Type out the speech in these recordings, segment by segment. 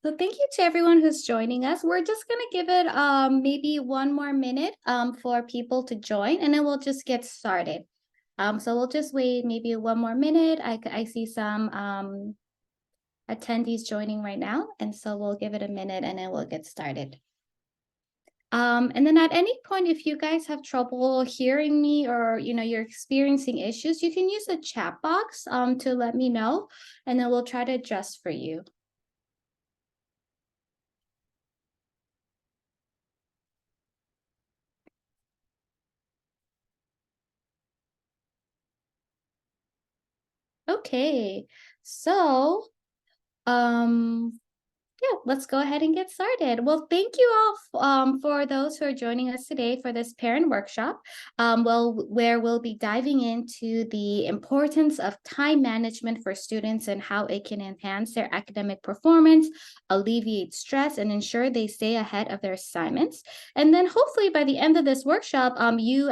So thank you to everyone who's joining us. We're just gonna give it maybe one more minute for people to join, and then we'll just get started. So we'll just wait maybe one more minute. I see some attendees joining right now, and so we'll give it a minute and then we'll get started. And then at any point, if you guys have trouble hearing me or you're experiencing issues, you can use the chat box to let me know, and then we'll try to adjust for you. Okay, so yeah, let's go ahead and get started. Well, thank you all for those who are joining us today for this parent workshop, where we'll be diving into the importance of time management for students and how it can enhance their academic performance, alleviate stress, and ensure they stay ahead of their assignments. And then hopefully by the end of this workshop, you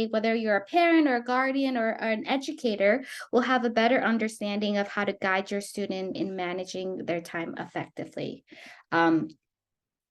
whether you're a parent or a guardian or an educator, will have a better understanding of how to guide your student in managing their time effectively. And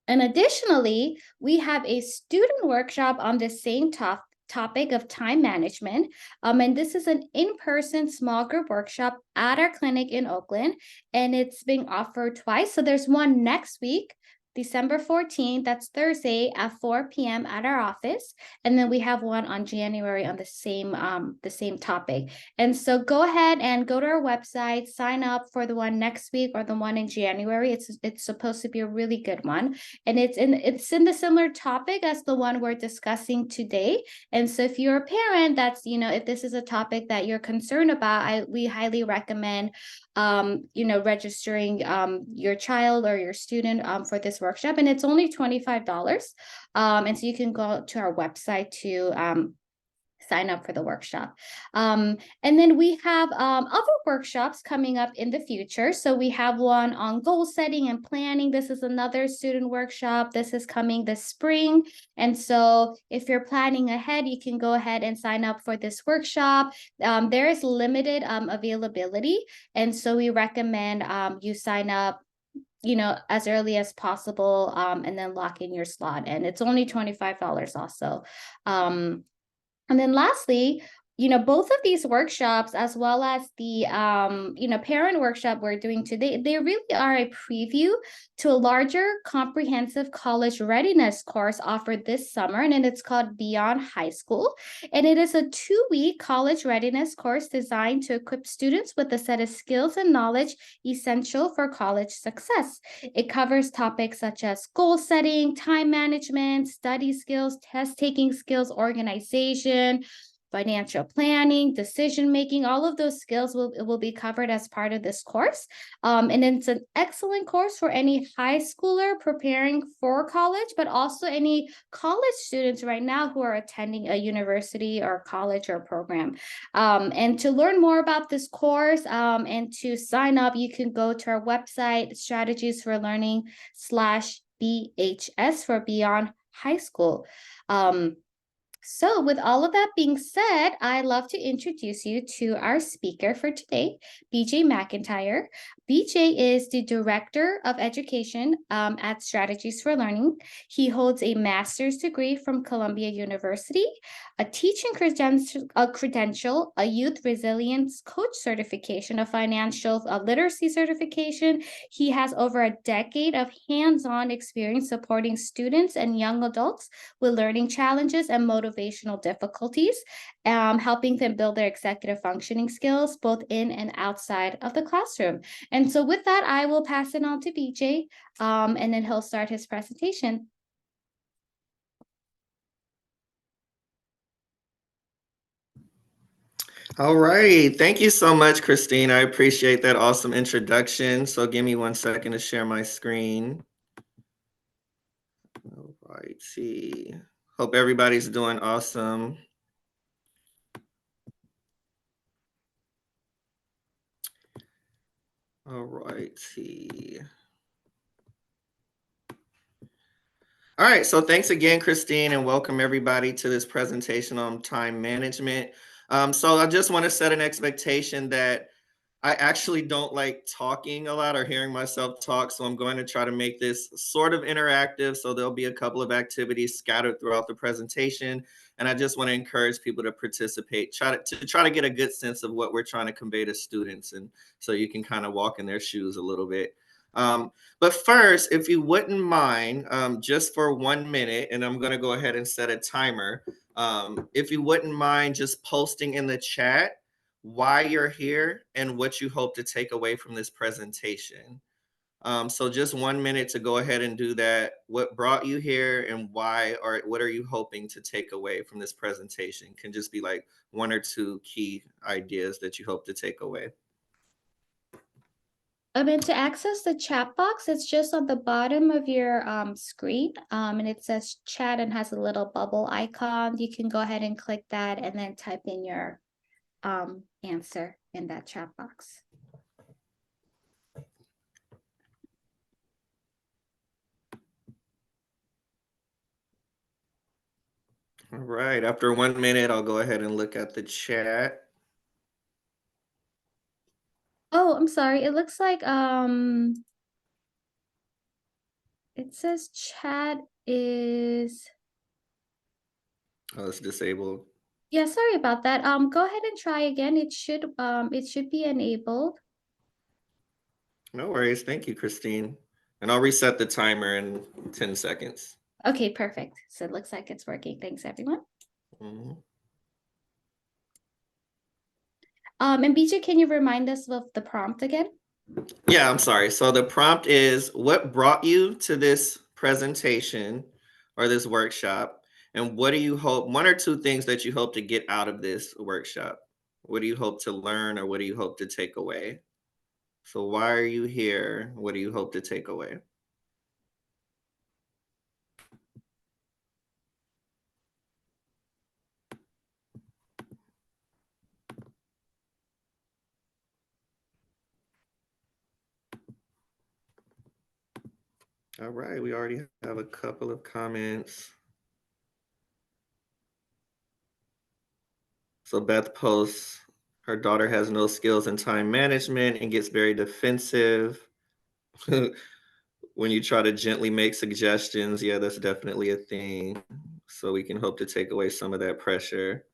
additionally, we have a student workshop on the same topic of time management. And this is an in-person small group workshop at our clinic in Oakland, and it's being offered twice. So there's one next week, December 14th, that's Thursday at 4 p.m. at our office. And then we have one on January on the same topic. And so go ahead and go to our website, sign up for the one next week or the one in January. It's supposed to be a really good one. And it's in the similar topic as the one we're discussing today. And so if you're a parent, if this is a topic that you're concerned about, we highly recommend registering your child or your student for this workshop, and it's only $25. And so you can go to our website to sign up for the workshop. And then we have other workshops coming up in the future. So we have one on goal setting and planning. This is another student workshop. This is coming this spring. And so if you're planning ahead, you can go ahead and sign up for this workshop. There is limited availability. And so we recommend you sign up as early as possible, and then lock in your slot. And it's only $25 also. And then lastly, both of these workshops, as well as the, parent workshop we're doing today, they really are a preview to a larger comprehensive college readiness course offered this summer, and it's called Beyond High School. And it is a 2-week college readiness course designed to equip students with a set of skills and knowledge essential for college success. It covers topics such as goal setting, time management, study skills, test-taking skills, organization, financial planning, decision making. All of those skills will be covered as part of this course. And it's an excellent course for any high schooler preparing for college, but also any college students right now who are attending a university or college or program. And to learn more about this course and to sign up, you can go to our website, Strategies for Learning /BHS for Beyond High School. So with all of that being said, I'd love to introduce you to our speaker for today, BJ McIntyre. BJ is the Director of Education at Strategies for Learning. He holds a master's degree from Columbia University, a teaching credential, a youth resilience coach certification, a financial literacy certification. He has over a decade of hands-on experience supporting students and young adults with learning challenges and motivational difficulties, helping them build their executive functioning skills both in and outside of the classroom. And so with that, I will pass it on to BJ, and then he'll start his presentation. All right. Thank you so much, Christine. I appreciate that awesome introduction. So give me 1 second to share my screen. All right. See. Hope everybody's doing awesome. All right. See. All right. So thanks again, Christine, and welcome everybody to this presentation on time management. So I just want to set an expectation that I actually don't like talking a lot or hearing myself talk, so I'm going to try to make this sort of interactive. So there'll be a couple of activities scattered throughout the presentation, and I just want to encourage people to participate, try to get a good sense of what we're trying to convey to students, and so you can kind of walk in their shoes a little bit. Um, but first, if you wouldn't mind, just for 1 minute, and I'm going to go ahead and set a timer. If you wouldn't mind just posting in the chat why you're here and what you hope to take away from this presentation. So just 1 minute to go ahead and do that. What brought you here and why, or what are you hoping to take away from this presentation? Can just be like one or two key ideas that you hope to take away. And to access the chat box, it's just on the bottom of your screen, and it says chat and has a little bubble icon. You can go ahead and click that and then type in your answer in that chat box. All right, after 1 minute, I'll go ahead and look at the chat. Oh, I'm sorry. It looks like it says chat is, Oh, it's disabled. yeah, sorry about that. Go ahead and try again. It should be enabled. No worries. Thank you, Christine. And I'll reset the timer in 10 seconds. Okay, perfect. So it looks like it's working. Thanks, everyone. Mhm. And BJ, can you remind us of the prompt again? Yeah, I'm sorry. So the prompt is, what brought you to this presentation or this workshop? And what do you hope, one or two things that you hope to get out of this workshop? What do you hope to learn or what do you hope to take away? So why are you here? What do you hope to take away? All right, we already have a couple of comments. So Beth posts, her daughter has no skills in time management and gets very defensive. When you try to gently make suggestions, yeah, that's definitely a thing. So we can hope to take away some of that pressure.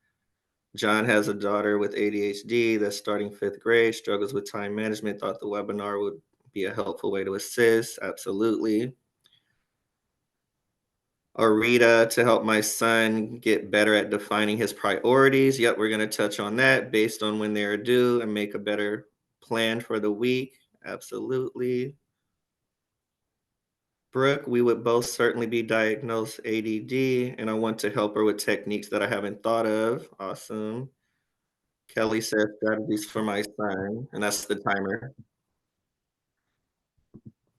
John has a daughter with ADHD that's starting 5th grade, struggles with time management, thought the webinar would be a helpful way to assist. Absolutely. Or Rita, to help my son get better at defining his priorities. Yep, we're going to touch on that based on when they're due and make a better plan for the week. Absolutely. Brooke, we would both certainly be diagnosed ADD, and I want to help her with techniques that I haven't thought of. Awesome. Kelly says strategies for my son, and that's the timer.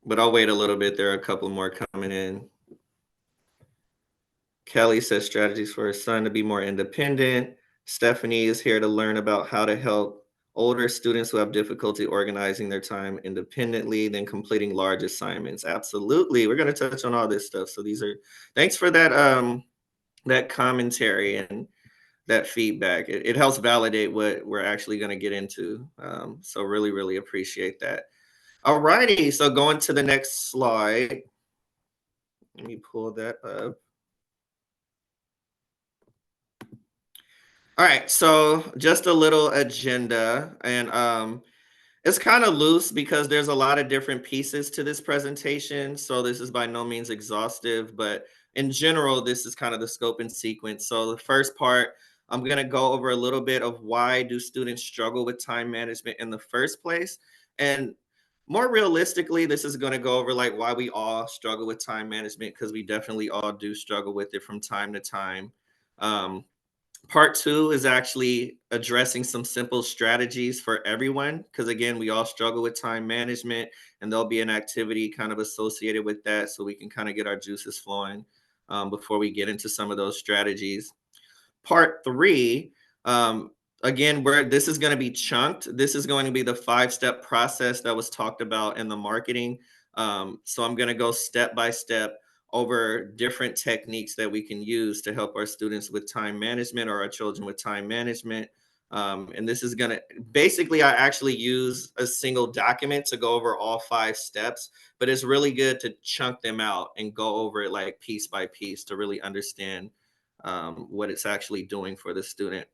But I'll wait a little bit. There are a couple more coming in. Kelly says strategies for her son to be more independent. Stephanie is here to learn about how to help older students who have difficulty organizing their time independently, then completing large assignments. Absolutely. We're going to touch on all this stuff. So thanks for that commentary and that feedback. It helps validate what we're actually going to get into. So really, really appreciate that. All righty. So going to the next slide. Let me pull that up. All right, so just a little agenda, and it's kind of loose because there's a lot of different pieces to this presentation. So this is by no means exhaustive, but in general, this is kind of the scope and sequence. So the first part, I'm going to go over a little bit of why do students struggle with time management in the first place, and more realistically, this is going to go over like why we all struggle with time management because we definitely all do struggle with it from time to time. Um, Part two is actually addressing some simple strategies for everyone, because again, we all struggle with time management, and there'll be an activity kind of associated with that so we can kind of get our juices flowing before we get into some of those strategies. Part three, again, where this is going to be chunked. This is going to be the 5-step process that was talked about in the marketing. So I'm going to go step by step over different techniques that we can use to help our students with time management or our children with time management. And this is gonna, basically, I actually use a single document to go over all 5 steps, but it's really good to chunk them out and go over it like piece by piece to really understand what it's actually doing for the student.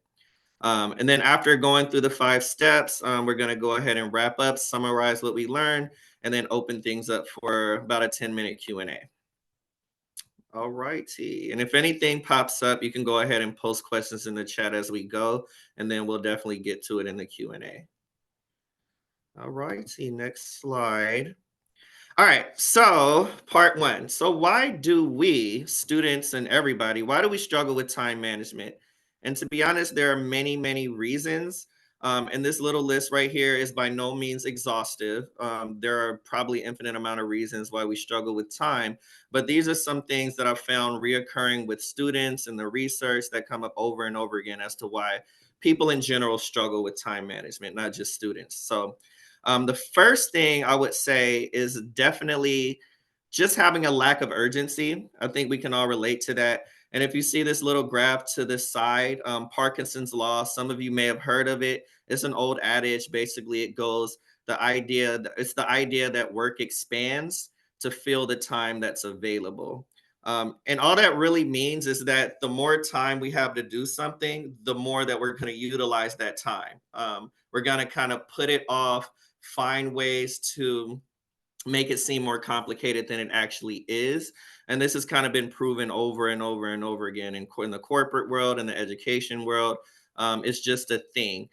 And then after going through the 5 steps, we're going to go ahead and wrap up, summarize what we learned, and then open things up for about a 10-minute Q&A. All righty. And if anything pops up, you can go ahead and post questions in the chat as we go, and then we'll definitely get to it in the Q&A. All righty, next slide. All right, so part 1. So why do we, students and everybody, why do we struggle with time management? And to be honest, there are many, many reasons. And this little list right here is by no means exhaustive. There are probably infinite amount of reasons why we struggle with time, but these are some things that I've found reoccurring with students and the research that come up over and over again as to why people in general struggle with time management, not just students. So the first thing I would say is definitely just having a lack of urgency. I think we can all relate to that. And if you see this little graph to the side, Parkinson's law, some of you may have heard of it. It's an old adage. Basically, it goes, it's the idea that work expands to fill the time that's available. And all that really means is that the more time we have to do something, the more that we're going to utilize that time. We're going to kind of put it off, find ways to make it seem more complicated than it actually is. And this has kind of been proven over and over and over again in the corporate world and the education world. It's just a thing.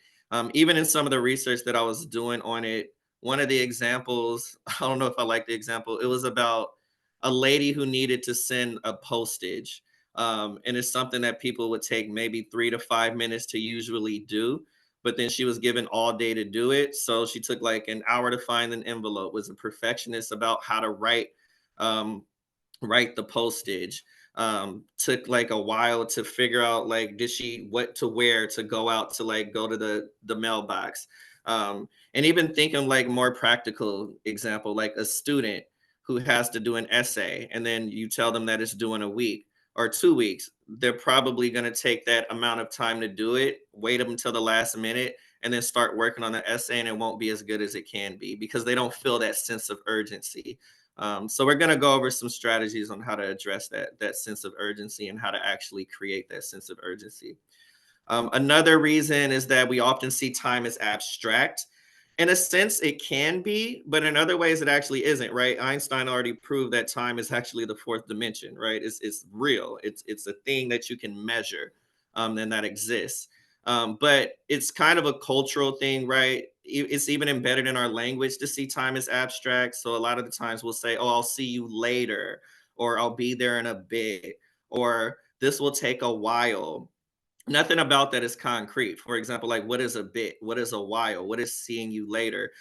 Even in some of the research that I was doing on it, one of the examples, I don't know if I like the example, it was about a lady who needed to send a postage. And it's something that people would take maybe 3 to 5 minutes to usually do, but then she was given all day to do it. So she took like an hour to find an envelope, was a perfectionist about how to um, write the postage. Took like a while to figure out like did she what to wear to go out to like go to the mailbox. And even thinking like more practical example, like a student who has to do an essay and then you tell them that it's due in a week or 2 weeks, they're probably going to take that amount of time to do it, wait up until the last minute, and then start working on the essay, and it won't be as good as it can be because they don't feel that sense of urgency. So we're going to go over some strategies on how to address that sense of urgency and how to actually create that sense of urgency. Another reason is that we often see time as abstract. In a sense, it can be, but in other ways, it actually isn't, right? Einstein already proved that time is actually the 4th dimension, right? It's real. It's a thing that you can measure, and that exists. But it's kind of a cultural thing, right? It's even embedded in our language to see time as abstract. So a lot of the times we'll say, "Oh, I'll see you later," or "I'll be there in a bit," or "This will take a while." Nothing about that is concrete. For example, like what is a bit? What is a while? What is seeing you later?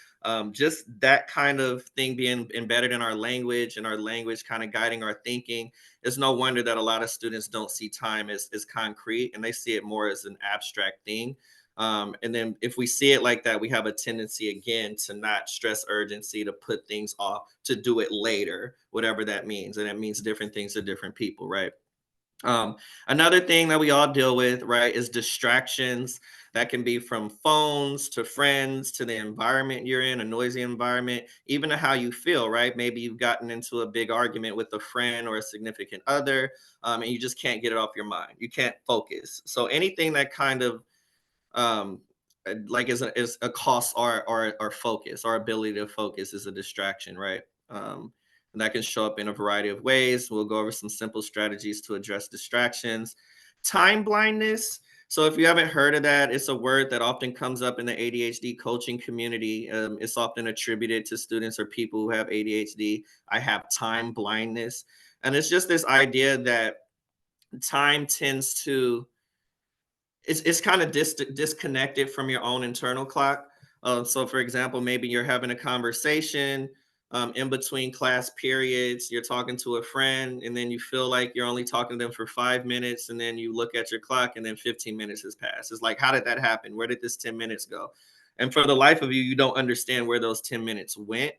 Just that kind of thing being embedded in our language and our language kind of guiding our thinking. It's no wonder that a lot of students don't see time as concrete and they see it more as an abstract thing. And then if we see it like that, we have a tendency again to not stress urgency, to put things off, to do it later, whatever that means. And it means different things to different people, right? Um, Another thing that we all deal with, right, is distractions. That can be from phones to friends to the environment you're in, a noisy environment, even to how you feel, right? Maybe you've gotten into a big argument with a friend or a significant other, and you just can't get it off your mind. You can't focus. So anything that kind of um, like is a cost our focus, our ability to focus is a distraction, right? And that can show up in a variety of ways. We'll go over some simple strategies to address distractions. Time blindness. So if you haven't heard of that, it's a word that often comes up in the ADHD coaching community. It's often attributed to students or people who have ADHD. I have time blindness. And it's just this idea that time tends to it's kind of disconnected from your own internal clock. So, for example, maybe you're having a conversation in between class periods. You're talking to a friend, and then you feel like you're only talking to them for 5 minutes, and then you look at your clock, and then 15 minutes has passed. It's like, how did that happen? Where did this 10 minutes go? And for the life of you, you don't understand where those 10 minutes went.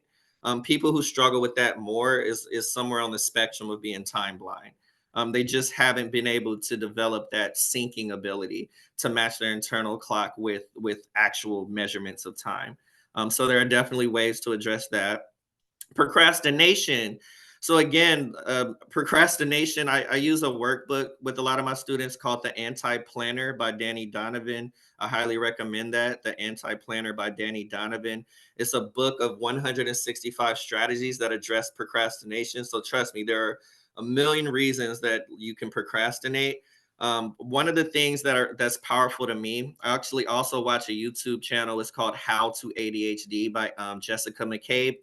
People who struggle with that more is somewhere on the spectrum of being time blind. They just haven't been able to develop that syncing ability to match their internal clock with actual measurements of time. So there are definitely ways to address that. Procrastination. So again, procrastination, I use a workbook with a lot of my students called the Anti-Planner by Danny Donovan. I highly recommend that, the Anti-Planner by Danny Donovan. It's a book of 165 strategies that address procrastination. So trust me, there are a million reasons that you can procrastinate. One of the things that's powerful to me, I actually also watch a YouTube channel. It's called How to ADHD by Jessica McCabe,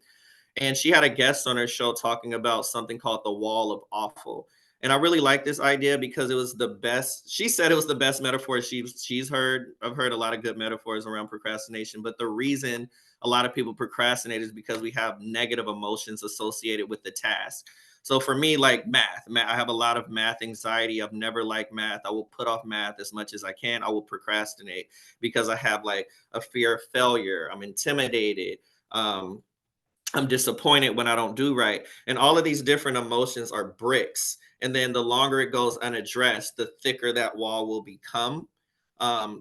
and she had a guest on her show talking about something called the wall of awful. And I really like this idea because it was the best. She said it was the best metaphor she's heard. I've heard a lot of good metaphors around procrastination, but the reason a lot of people procrastinate is because we have negative emotions associated with the task. So for me, like math, I have a lot of math anxiety. I've never liked math. I will put off math as much as I can. I will procrastinate because I have like a fear of failure. I'm intimidated. I'm disappointed when I don't do right. And all of these different emotions are bricks. And then the longer it goes unaddressed, the thicker that wall will become.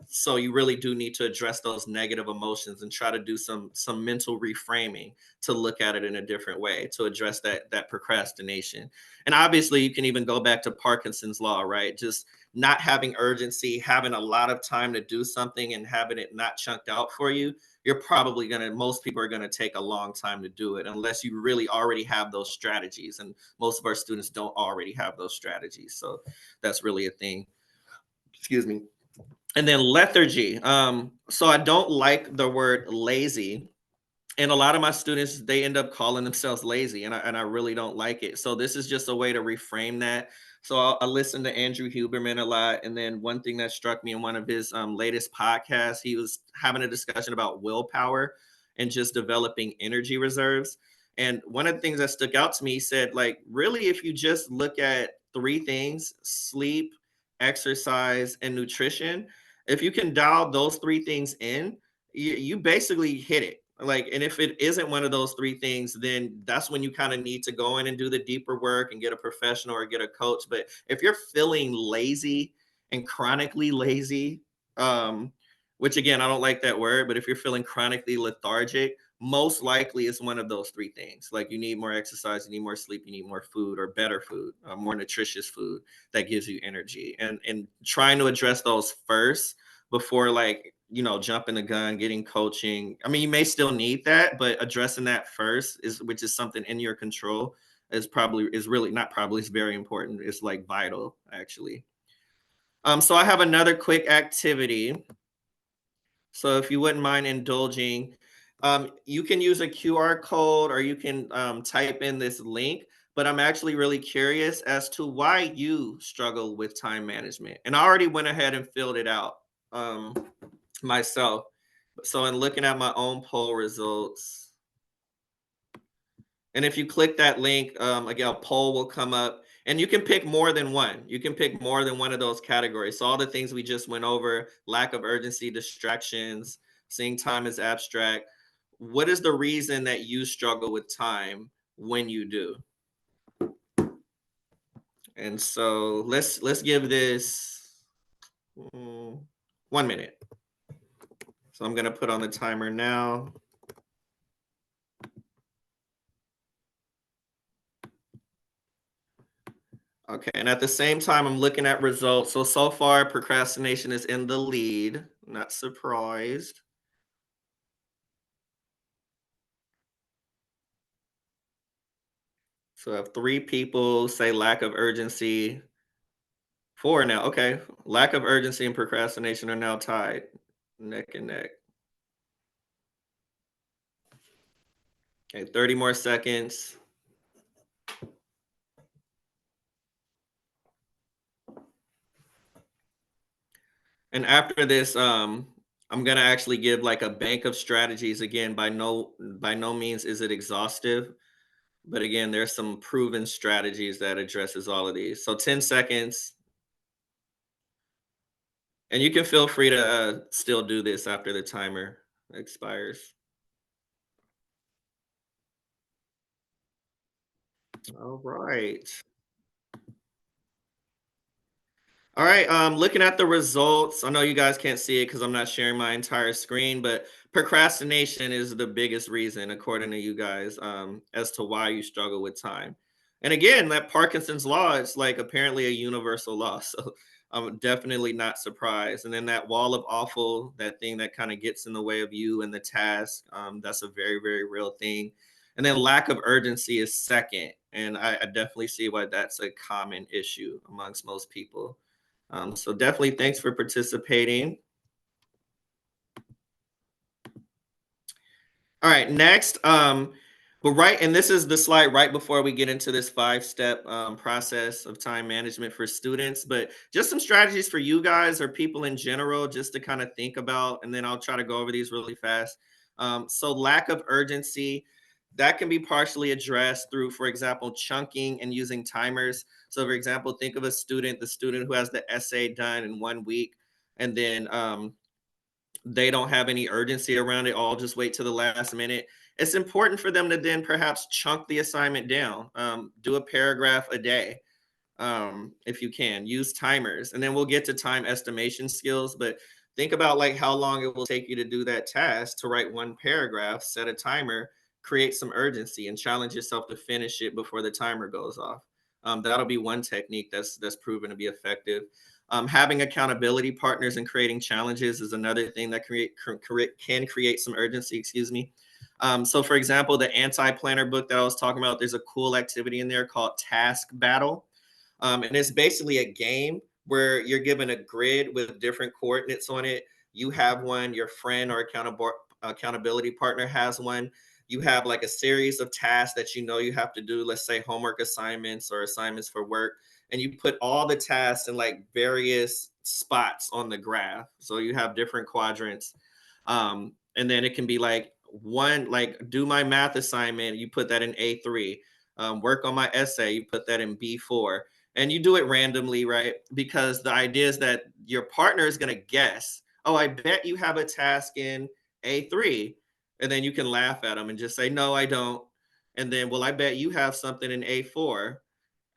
So you really do need to address those negative emotions and try to do some mental reframing to look at it in a different way to address that procrastination. And obviously you can even go back to Parkinson's law, right? Just not having urgency, having a lot of time to do something and having it not chunked out for you, you're probably going to, most people are going to take a long time to do it unless you really already have those strategies. And most of our students don't already have those strategies. So that's really a thing. Excuse me. And then lethargy. So I don't like the word lazy, and a lot of my students, they end up calling themselves lazy, and I really don't like it. So this is just a way to reframe that. So I listen to Andrew Huberman a lot, and then one thing that struck me in one of his latest podcasts, he was having a discussion about willpower and just developing energy reserves. And one of the things that stuck out to me, he said, like, really, if you just look at three things: sleep, exercise, and nutrition, if you can dial those three things in, you basically hit it. Like, and if it isn't one of those three things, then that's when you kind of need to go in and do the deeper work and get a professional or get a coach. But if you're feeling lazy and chronically lazy, um which again, I don't like that word, but if you're feeling chronically lethargic, most likely it's one of those three things. Like, you need more exercise, you need more sleep, you need more food, or better food, more nutritious food that gives you energy, and trying to address those first before, like, jumping the gun, getting coaching. I mean, you may still need that, but addressing that first, is which is something in your control, is really not probably, it's very important. It's like vital, actually. So I have another quick activity. So if you wouldn't mind indulging, you can use a QR code, or you can type in this link. But I'm actually really curious as to why you struggle with time management. And I already went ahead and filled it out myself. So in looking at my own poll results, and if you click that link, again, a poll will come up, and you can pick more than one. You can pick more than one of those categories. So all the things we just went over: lack of urgency, distractions, seeing time as abstract. What is the reason that you struggle with time when you do? And so let's give this 1 minute. So I'm gonna put on the timer now. Okay, and at the same time, I'm looking at results. So far, procrastination is in the lead. Not surprised. So I have three people say lack of urgency. Four now. Okay, lack of urgency and procrastination are now tied, neck and neck. Okay, 30 more seconds. And after this, I'm gonna actually give like a bank of strategies. Again, by no means is it exhaustive, but again, there's some proven strategies that addresses all of these. So 10 seconds, and you can feel free to still do this after the timer expires. All right. All right, looking at the results, I know you guys can't see it because I'm not sharing my entire screen, but procrastination is the biggest reason, according to you guys, as to why you struggle with time. And again, that Parkinson's law, it's like apparently a universal law. So I'm definitely not surprised. And then that wall of awful, that thing that kind of gets in the way of you and the task, that's a very, very real thing. And then lack of urgency is second. And I definitely see why that's a common issue amongst most people. So definitely thanks for participating. All right, next, but right, and this is the slide right before we get into this five-step process of time management for students, but just some strategies for you guys or people in general, just to kind of think about, and then I'll try to go over these really fast. So lack of urgency, that can be partially addressed through, for example, chunking and using timers. So for example, think of a student, the student who has the essay done in 1 week, and then they don't have any urgency around it, all just wait to the last minute. It's important for them to then perhaps chunk the assignment down, do a paragraph a day, if you can use timers, and then we'll get to time estimation skills. But think about like how long it will take you to do that task, to write one paragraph, set a timer, create some urgency, and challenge yourself to finish it before the timer goes off. That'll be one technique that's proven to be effective. Having accountability partners and creating challenges is another thing that can create some urgency. Excuse me. So, for example, the anti-planner book that I was talking about, there's a cool activity in there called Task Battle, and it's basically a game where you're given a grid with different coordinates on it. You have one, your friend or accountability partner has one. You have like a series of tasks that you know you have to do, let's say homework assignments or assignments for work. And you put all the tasks in like various spots on the graph. So you have different quadrants. And then it can be like one, like do my math assignment, you put that in A3. Work on my essay, you put that in B4, and you do it randomly, right? Because the idea is that your partner is going to guess, oh, I bet you have a task in A3. And then you can laugh at them and just say, no, I don't. And then, well, I bet you have something in A4.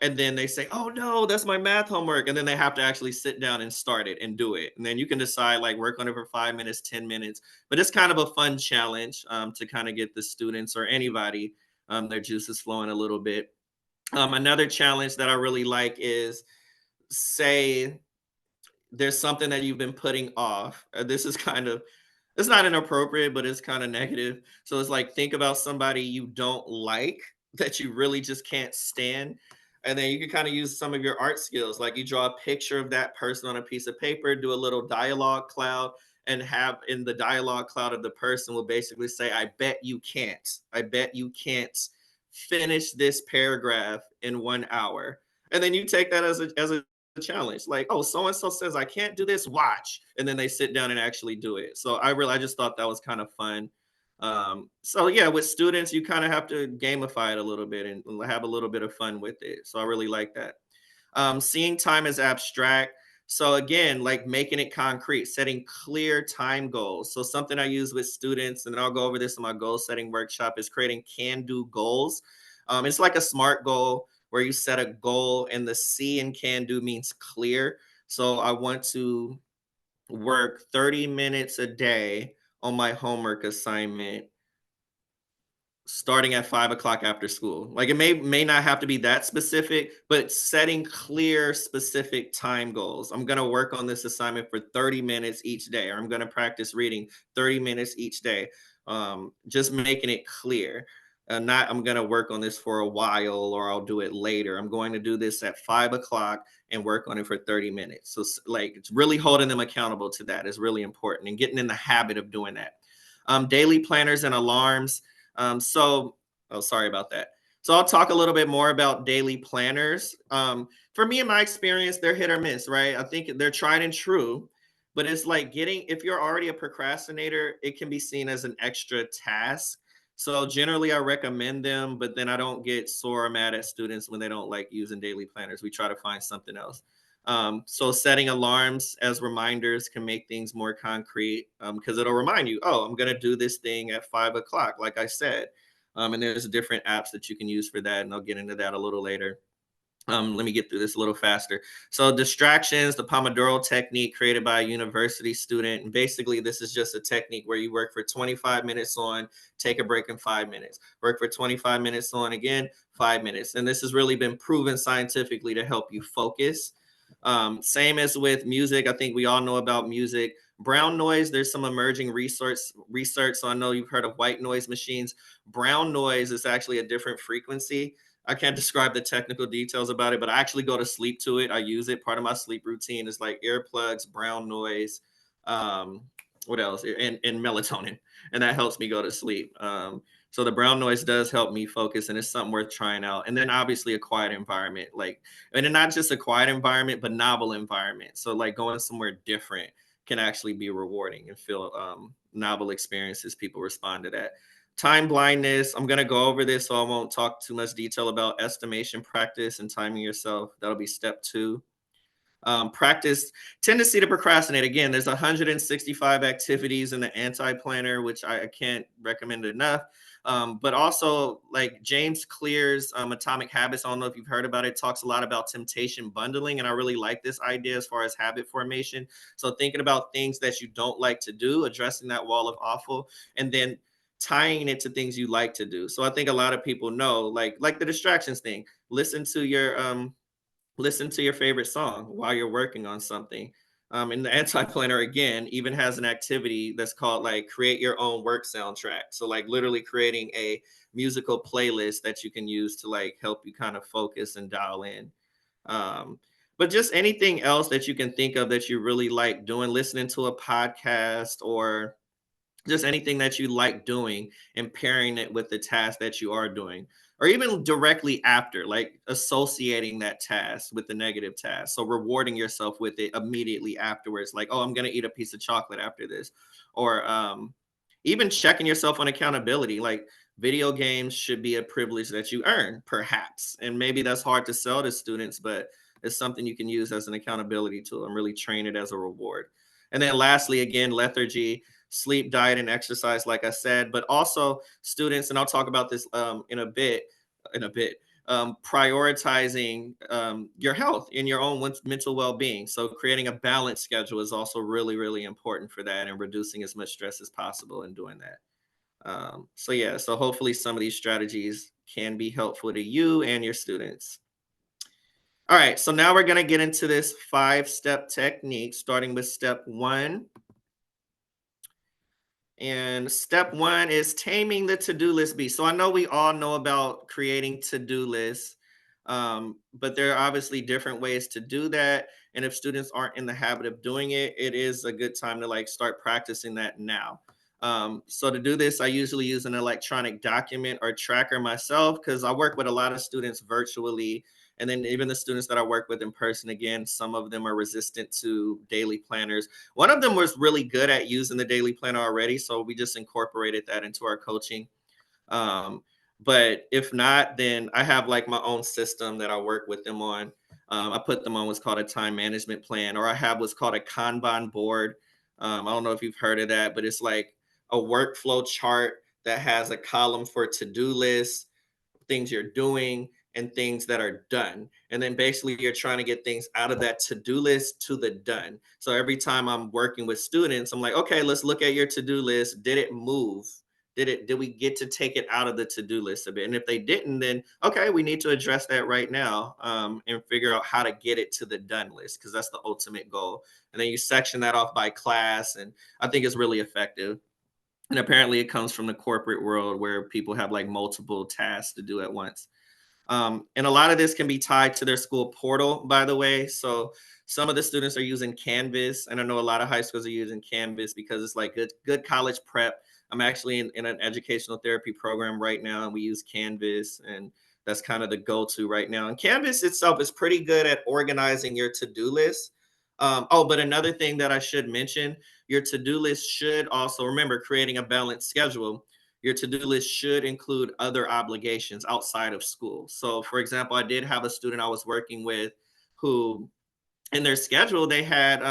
And then they say, oh, no, that's my math homework. And then they have to actually sit down and start it and do it. And then you can decide, like, work on it for 5 minutes, 10 minutes. But it's kind of a fun challenge to kind of get the students or anybody their juices flowing a little bit. Another challenge that I really like is, say there's something that you've been putting off. This is kind of, it's not inappropriate, but it's kind of negative. So it's like, think about somebody you don't like that you really just can't stand. And then you can kind of use some of your art skills. Like you draw a picture of that person on a piece of paper, do a little dialogue cloud, and have in the dialogue cloud of the person will basically say, I bet you can't. I bet you can't finish this paragraph in 1 hour. And then you take that as a challenge. Like, oh, so and so says I can't do this. Watch, and then they sit down and actually do it. So I just thought that was kind of fun. So yeah, with students, you kind of have to gamify it a little bit and have a little bit of fun with it. So I really like that. Seeing time as abstract. So again, like making it concrete, setting clear time goals. So something I use with students, and then I'll go over this in my goal setting workshop, is creating can-do goals. It's like a SMART goal where you set a goal, and the C in can do means clear. So I want to work 30 minutes a day on my homework assignment starting at 5 o'clock after school. Like it may not have to be that specific, but setting clear, specific time goals. I'm gonna work on this assignment for 30 minutes each day, or I'm gonna practice reading 30 minutes each day. Just making it clear. Not I'm gonna work on this for a while or I'll do it later. I'm going to do this at 5 o'clock and work on it for 30 minutes. So like it's really holding them accountable to that is really important and getting in the habit of doing that. Daily planners and alarms. Oh, sorry about that. So I'll talk a little bit more about daily planners. For me, in my experience, they're hit or miss, right? I think they're tried and true, but it's like getting, if you're already a procrastinator, it can be seen as an extra task. So generally, I recommend them, but then I don't get sore or mad at students when they don't like using daily planners. We try to find something else. So setting alarms as reminders can make things more concrete because it'll remind you, oh, I'm going to do this thing at 5 o'clock, like I said. And there's different apps that you can use for that, and I'll get into that a little later. Let me get through this a little faster. So distractions, the Pomodoro technique created by a university student. And basically, this is just a technique where you work for 25 minutes on, take a break in 5 minutes, work for 25 minutes on again, 5 minutes. And this has really been proven scientifically to help you focus. Same as with music. I think we all know about music. Brown noise, there's some emerging research. So I know you've heard of white noise machines. Brown noise is actually a different frequency. I can't describe the technical details about it, but I actually go to sleep to it. I use it. Part of my sleep routine is like earplugs, brown noise, um, what else? And melatonin, and that helps me go to sleep. So the brown noise does help me focus, and it's something worth trying out. And then obviously a quiet environment, like, and then not just a quiet environment, but novel environment. So like going somewhere different can actually be rewarding and feel novel experiences. People respond to that. Time blindness, I'm going to go over this, so I won't talk too much detail about estimation practice and timing yourself. That'll be step 2. Practice tendency to procrastinate. Again, there's 165 activities in the anti-planner, which I can't recommend enough. But also, like James Clear's Atomic Habits, I don't know if you've heard about it, talks a lot about temptation bundling. And I really like this idea as far as habit formation. So thinking about things that you don't like to do, addressing that wall of awful, and then tying it to things you like to do. So I think a lot of people know, like the distractions thing, listen to your favorite song while you're working on something. And the anti-planner again even has an activity that's called like create your own work soundtrack. So like literally creating a musical playlist that you can use to like help you kind of focus and dial in. Um, but just anything else that you can think of that you really like doing, listening to a podcast or just anything that you like doing and pairing it with the task that you are doing, or even directly after, like associating that task with the negative task. So rewarding yourself with it immediately afterwards, like, oh, I'm going to eat a piece of chocolate after this. Or even checking yourself on accountability. Like video games should be a privilege that you earn, perhaps. And maybe that's hard to sell to students, but it's something you can use as an accountability tool and really train it as a reward. And then lastly, again, lethargy, sleep, diet, and exercise, like I said, but also students, and I'll talk about this in a bit, prioritizing your health and your own mental well-being. So creating a balanced schedule is also really, really important for that and reducing as much stress as possible in doing that. So yeah, so hopefully some of these strategies can be helpful to you and your students. All right, so now we're going to get into this 5-step technique, starting with step 1. And step 1 is taming the to-do list beast. So I know we all know about creating to-do lists, but there are obviously different ways to do that. And if students aren't in the habit of doing it, it is a good time to like start practicing that now. So to do this, I usually use an electronic document or tracker myself because I work with a lot of students virtually. And then even the students that I work with in person, again, some of them are resistant to daily planners. One of them was really good at using the daily planner already, so we just incorporated that into our coaching. Um, but if not, then I have like my own system that I work with them on. I put them on what's called a time management plan, or I have what's called a Kanban board. I don't know if you've heard of that, but it's like a workflow chart that has a column for to-do lists, things you're doing, and things that are done. And then basically you're trying to get things out of that to-do list to the done. So every time I'm working with students, I'm like, okay, let's look at your to-do list. Did it move? Did we get to take it out of the to-do list a bit? And if they didn't, then okay, we need to address that right now, and figure out how to get it to the done list, because that's the ultimate goal. And then you section that off by class, and I think it's really effective. And apparently it comes from the corporate world where people have like multiple tasks to do at once. And a lot of this can be tied to their school portal, by the way. So some of the students are using Canvas, and I know a lot of high schools are using Canvas because it's like good college prep. I'm actually in an educational therapy program right now, and we use Canvas, and that's kind of the go-to right now. And Canvas itself is pretty good at organizing your to-do list. Oh, but another thing that I should mention, your to-do list should also, remember, creating a balanced schedule, your to-do list should include other obligations outside of school. So for example, I did have a student I was working with who in their schedule they had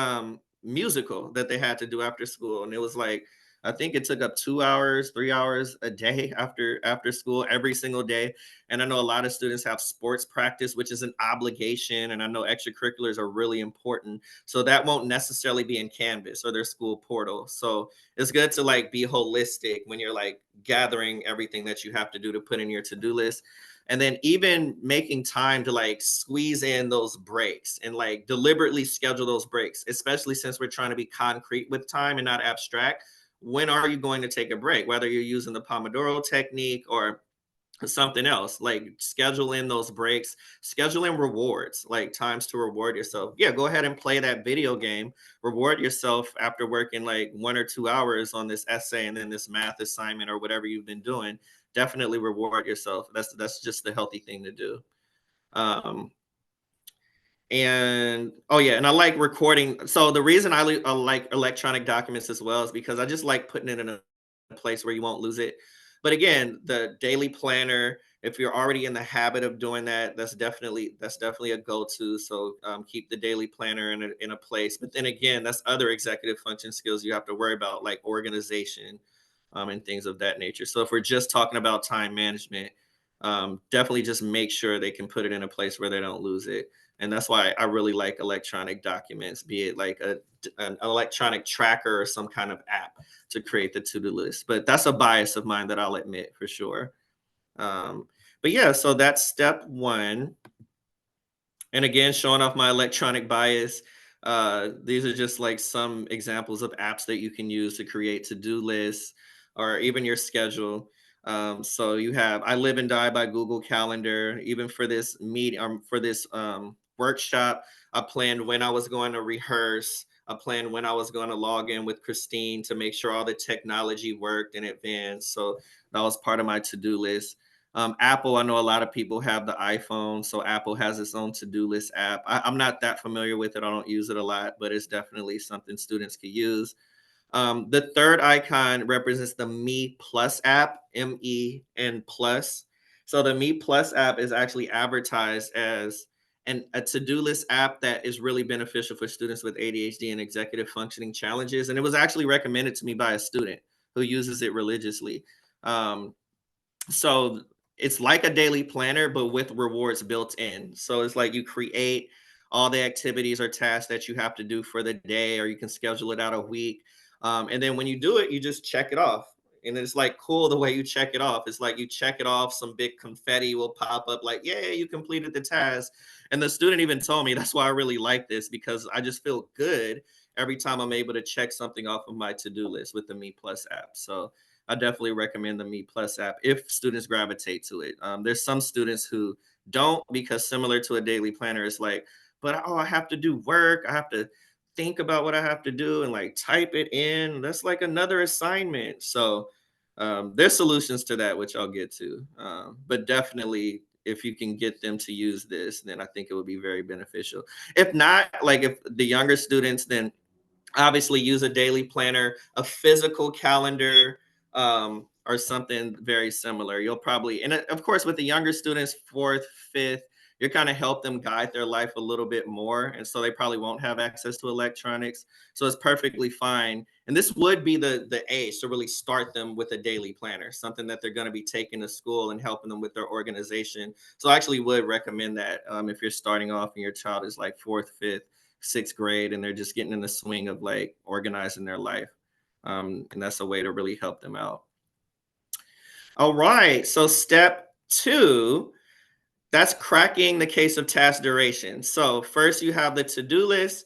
musical that they had to do after school, and it was like I think it took up 2 hours, 3 hours a day after school every single day. And I know a lot of students have sports practice, which is an obligation. And I know extracurriculars are really important. So that won't necessarily be in Canvas or their school portal. So it's good to like be holistic when you're like gathering everything that you have to do to put in your to-do list. And then even making time to like squeeze in those breaks and like deliberately schedule those breaks, especially since we're trying to be concrete with time and not abstract. When are you going to take a break? Whether you're using the Pomodoro technique or something else, like schedule in those breaks, schedule in rewards, like times to reward yourself. Yeah, go ahead and play that video game, reward yourself after working like 1 or 2 hours on this essay and then this math assignment or whatever you've been doing. Definitely reward yourself. That's just the healthy thing to do. um and oh yeah, and I like recording. So the reason I like electronic documents as well is because I just like putting it in a place where you won't lose it. But again, the daily planner, if you're already in the habit of doing that, that's definitely a go-to. So keep the daily planner in a place. But then again, that's other executive function skills you have to worry about, like organization, and things of that nature. So if we're just talking about time management, definitely just make sure they can put it in a place where they don't lose it. And that's why I really like electronic documents, be it like an electronic tracker or some kind of app to create the to-do list. But that's a bias of mine that I'll admit for sure. But yeah, so that's step one. And again, showing off my electronic bias. These are just like some examples of apps that you can use to create to-do lists or even your schedule. So you have I Live and Die by Google Calendar. Even for this meet for this workshop, I planned when I was going to rehearse. I planned when I was going to log in with Christine to make sure all the technology worked in advance. So that was part of my to-do list. Apple, I know a lot of people have the iPhone, so Apple has its own to-do list app. I'm not that familiar with it. I don't use it a lot, but it's definitely something students could use. The third icon represents the Me Plus app, MEN Plus. So the Me Plus app is actually advertised as a to-do list app that is really beneficial for students with ADHD and executive functioning challenges. And it was actually recommended to me by a student who uses it religiously. Um, so it's like a daily planner, but with rewards built in. So it's like you create all the activities or tasks that you have to do for the day, or you can schedule it out a week. And then when you do it, you just check it off. And it's like cool the way you check it off. It's like you check it off, some big confetti will pop up, like, yeah, you completed the task. And the student even told me that's why I really like this, because I just feel good every time I'm able to check something off of my to do list with the Me Plus app. So I definitely recommend the Me Plus app if students gravitate to it. There's some students who don't, because similar to a daily planner, it's like, but oh, I have to do work. I have to think about what I have to do and like type it in. That's like another assignment. So there's solutions to that, which I'll get to. But definitely, if you can get them to use this, then I think it would be very beneficial. If not, like if the younger students, then obviously use a daily planner, a physical calendar, or something very similar. You'll probably, and of course, with the younger students, fourth, fifth, you're kind of help them guide their life a little bit more. And so they probably won't have access to electronics. So it's perfectly fine. And this would be the age to really start them with a daily planner, something that they're going to be taking to school and helping them with their organization. So I actually would recommend that if you're starting off and your child is like fourth, fifth, sixth grade and they're just getting in the swing of like organizing their life. And that's a way to really help them out. All right. So step two, that's cracking the case of task duration. So first you have the to-do list,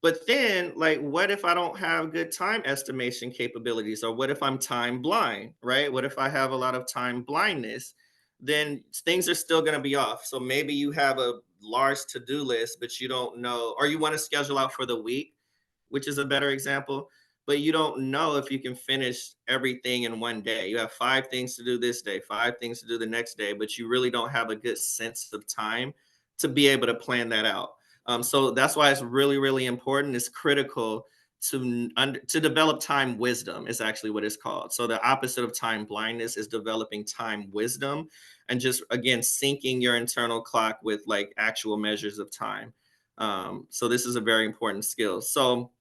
but then like, what if I don't have good time estimation capabilities? Or what if I'm time blind, right? What if I have a lot of time blindness? Then things are still going to be off. So maybe you have a large to-do list, but you don't know, or you want to schedule out for the week, which is a better example, but you don't know if you can finish everything in one day. You have 5 things to do this day, 5 things to do the next day, but you really don't have a good sense of time to be able to plan that out. So that's why it's really, really important. It's critical to develop time wisdom is actually what it's called. So the opposite of time blindness is developing time wisdom, and just again syncing your internal clock with like actual measures of time. So this is a very important skill. So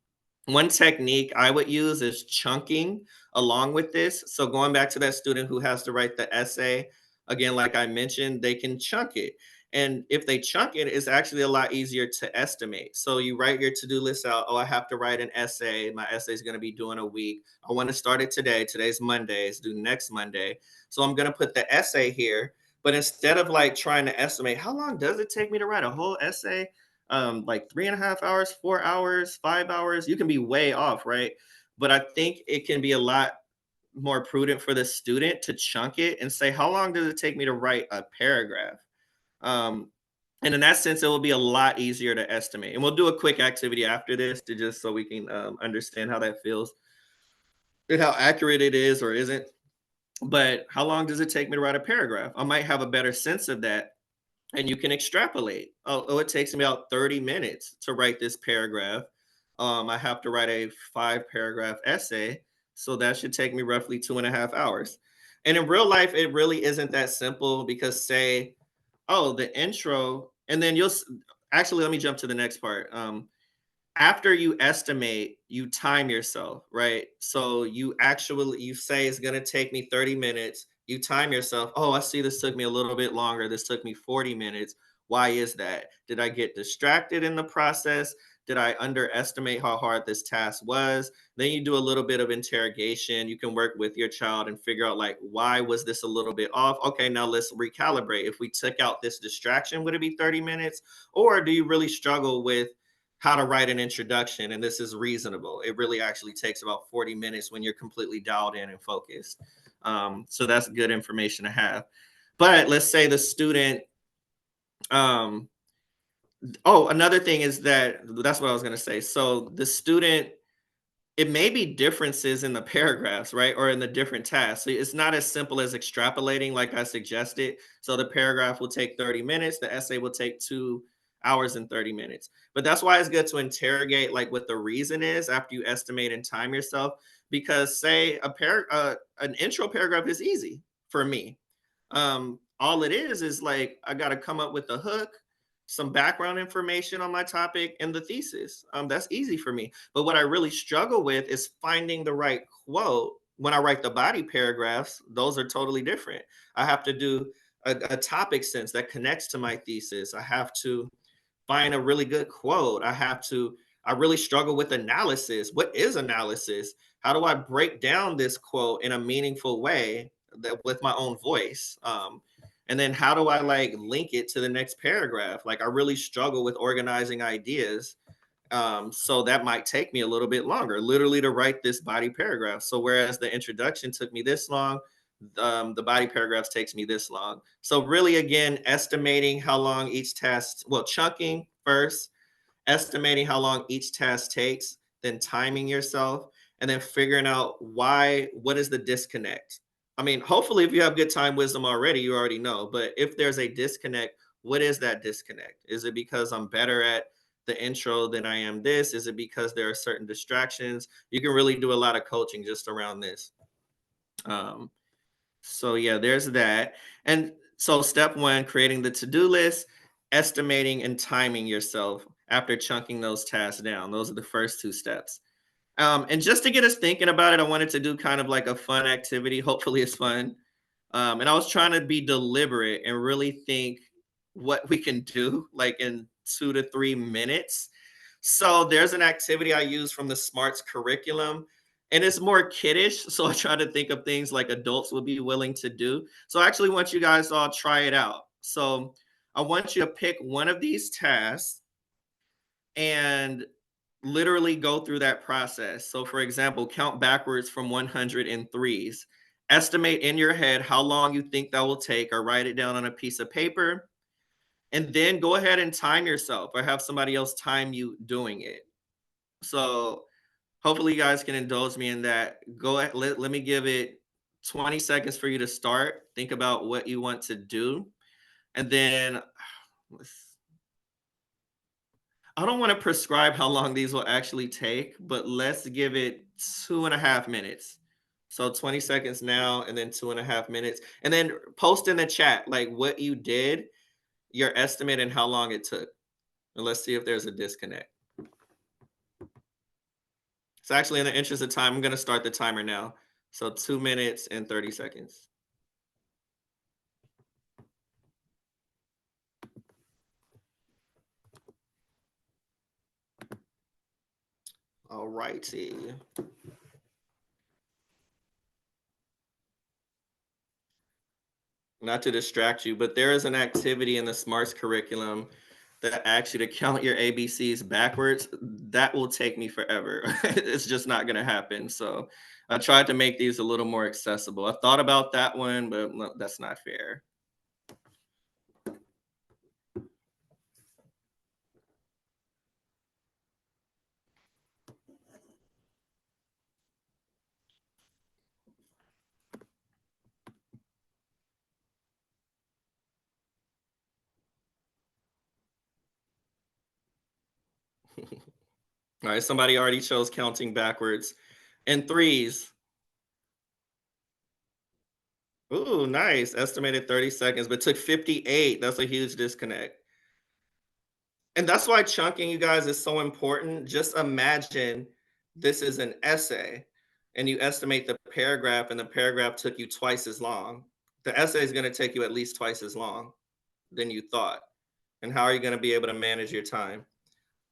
One technique I would use is chunking along with this. So going back to that student who has to write the essay, again, like I mentioned, they can chunk it. And if they chunk it, it's actually a lot easier to estimate. So you write your to-do list out. Oh, I have to write an essay. My essay is going to be due in a week. I want to start it today. Today's Monday. It's due next Monday. So I'm going to put the essay here. But instead of like trying to estimate how long does it take me to write a whole essay, like 3.5 hours, 4 hours, 5 hours, you can be way off, right? But I think it can be a lot more prudent for the student to chunk it and say, how long does it take me to write a paragraph? Um, and in that sense, it will be a lot easier to estimate. And we'll do a quick activity after this to just so we can understand how that feels and how accurate it is or isn't. But how long does it take me to write a paragraph? I might have a better sense of that, and you can extrapolate. Oh, it takes me about 30 minutes to write this paragraph. I have to write a 5 paragraph essay. So that should take me roughly 2.5 hours. And in real life, it really isn't that simple because, say, oh, the intro, and then actually, let me jump to the next part. After you estimate, you time yourself, right? So you say it's going to take me 30 minutes. You time yourself. Oh, I see this took me a little bit longer. This took me 40 minutes. Why is that? Did I get distracted in the process? Did I underestimate how hard this task was? Then you do a little bit of interrogation. You can work with your child and figure out, like, why was this a little bit off? Okay, now let's recalibrate. If we took out this distraction, would it be 30 minutes? Or do you really struggle with how to write an introduction, and this is reasonable? It really actually takes about 40 minutes when you're completely dialed in and focused. So that's good information to have. But let's say the student, um, oh, another thing is that's what I was going to say. So the student, it may be differences in the paragraphs, right? Or in the different tasks. So it's not as simple as extrapolating, like I suggested. So the paragraph will take 30 minutes, the essay will take 2 hours and 30 minutes. But that's why it's good to interrogate like what the reason is after you estimate and time yourself. Because say an intro paragraph is easy for me. All it is like I got to come up with a hook, some background information on my topic, and the thesis. That's easy for me. But what I really struggle with is finding the right quote. When I write the body paragraphs, those are totally different. I have to do a topic sense that connects to my thesis. I have to find a really good quote. I really struggle with analysis. What is analysis? How do I break down this quote in a meaningful way with my own voice? And then how do I like link it to the next paragraph? Like I really struggle with organizing ideas. So that might take me a little bit longer, literally, to write this body paragraph. So whereas the introduction took me this long, the body paragraphs takes me this long. So really, again, estimating how long each task, well, chunking first, estimating how long each task takes, then timing yourself, and then figuring out what is the disconnect. I mean, hopefully, if you have good time wisdom already, you already know. But if there's a disconnect, what is that disconnect? Is it because I'm better at the intro than I am this? Is it because there are certain distractions? You can really do a lot of coaching just around this. Um, so yeah, there's that. And so step one, creating the to-do list, estimating and timing yourself after chunking those tasks down. Those are the first two steps. And just to get us thinking about it, I wanted to do kind of like a fun activity. Hopefully it's fun. And I was trying to be deliberate and really think what we can do like in 2 to 3 minutes. So there's an activity I use from the Smarts curriculum, and it's more kiddish. So I try to think of things like adults would be willing to do. So I actually want you guys to all try it out. So I want you to pick one of these tasks and literally go through that process. So, for example, count backwards from 100 in threes. Estimate in your head how long you think that will take, or write it down on a piece of paper. And then go ahead and time yourself or have somebody else time you doing it. So, hopefully, you guys can indulge me in that. Go ahead, let me give it 20 seconds for you to start. Think about what you want to do. And then I don't want to prescribe how long these will actually take, but let's give it 2.5 minutes. So 20 seconds now, and then 2.5 minutes. And then post in the chat like what you did, your estimate, and how long it took. And let's see if there's a disconnect. So actually, in the interest of time, I'm going to start the timer now. So 2 minutes and 30 seconds. All righty. Not to distract you, but there is an activity in the SMARTS curriculum that asks you to count your ABCs backwards. That will take me forever. It's just not going to happen. So I tried to make these a little more accessible. I thought about that one, but no, that's not fair. All right, somebody already chose counting backwards in threes. Ooh, nice. Estimated 30 seconds, but took 58. That's a huge disconnect. And that's why chunking, you guys, is so important. Just imagine this is an essay and you estimate the paragraph, and the paragraph took you twice as long. The essay is going to take you at least twice as long than you thought. And how are you going to be able to manage your time?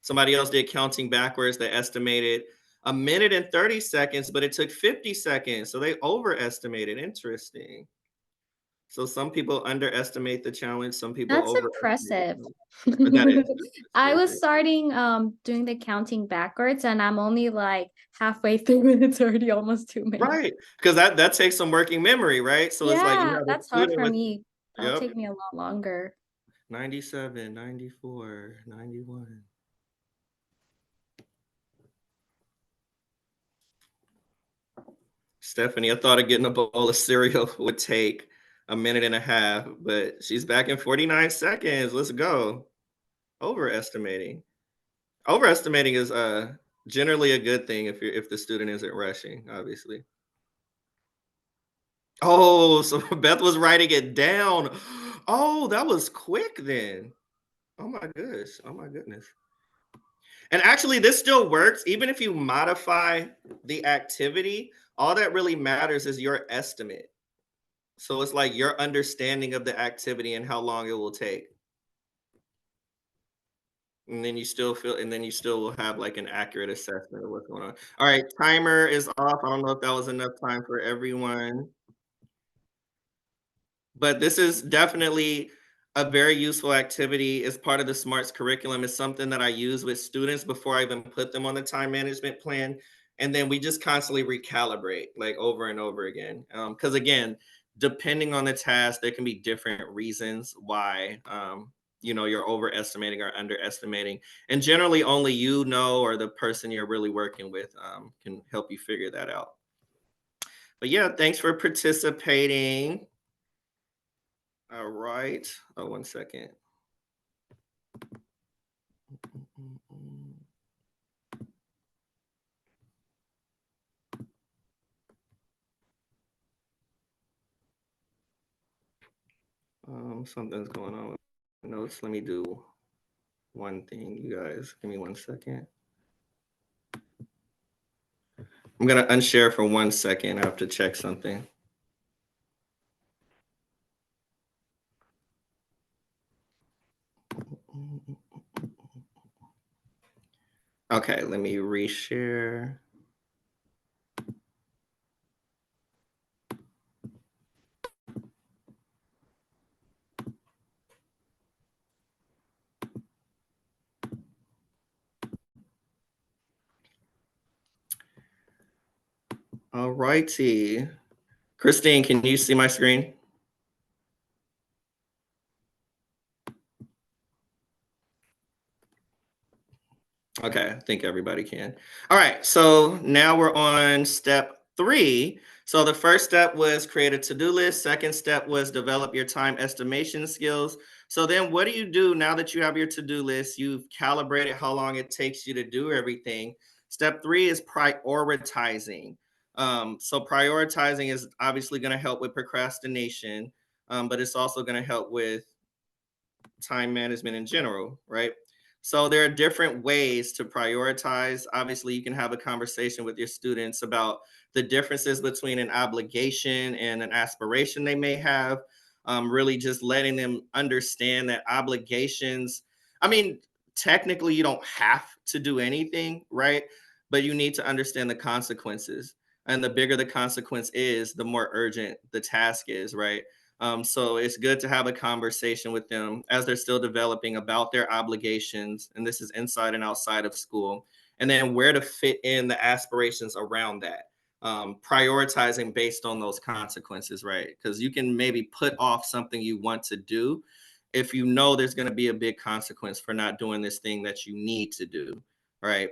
Somebody else did counting backwards. They estimated 1 minute and 30 seconds, but it took 50 seconds. So they overestimated. Interesting. So some people underestimate the challenge, some people That's overestimate the impressive. challenge. That is I impressive. was starting doing the counting backwards, and I'm only like halfway through and it's already almost 2 minutes. Right, because that takes some working memory, right? So it's like you Yeah, have a that's hard student for with me. That'll yep, take me a lot longer. 97, 94, 91. Stephanie, I thought of getting a bowl of cereal would take 1.5 minutes, but she's back in 49 seconds. Let's go. Overestimating. Overestimating is generally a good thing if the student isn't rushing, obviously. Oh, so Beth was writing it down. Oh, that was quick then. Oh my gosh. Oh my goodness. And actually, this still works. Even if you modify the activity, all that really matters is your estimate. So it's like your understanding of the activity and how long it will take. And then you still will have like an accurate assessment of what's going on. All right, timer is off. I don't know if that was enough time for everyone. But this is definitely a very useful activity as part of the SMARTS curriculum. It's something that I use with students before I even put them on the time management plan. And then we just constantly recalibrate like over and over again. Because again, depending on the task, there can be different reasons why you're overestimating or underestimating. And generally only you know, or the person you're really working with can help you figure that out. But yeah, thanks for participating. All right. Oh, 1 second. Something's going on with notes. Let me do one thing, you guys. Give me 1 second. I'm gonna unshare for 1 second. I have to check something. Okay, let me reshare. All righty. Christine, can you see my screen? Okay, I think everybody can. All right, so now we're on step 3. So the first step was create a to-do list. Second step was develop your time estimation skills. So then what do you do now that you have your to-do list? You've calibrated how long it takes you to do everything. Step 3 is prioritizing. So prioritizing is obviously going to help with procrastination, but it's also going to help with time management in general, right? So there are different ways to prioritize. Obviously, you can have a conversation with your students about the differences between an obligation and an aspiration they may have. Really just letting them understand that obligations, I mean, technically you don't have to do anything, right? But you need to understand the consequences. And the bigger the consequence is, the more urgent the task is, right? So it's good to have a conversation with them as they're still developing about their obligations, and this is inside and outside of school, and then where to fit in the aspirations around that. Prioritizing based on those consequences, right? Because you can maybe put off something you want to do if you know there's going to be a big consequence for not doing this thing that you need to do, right?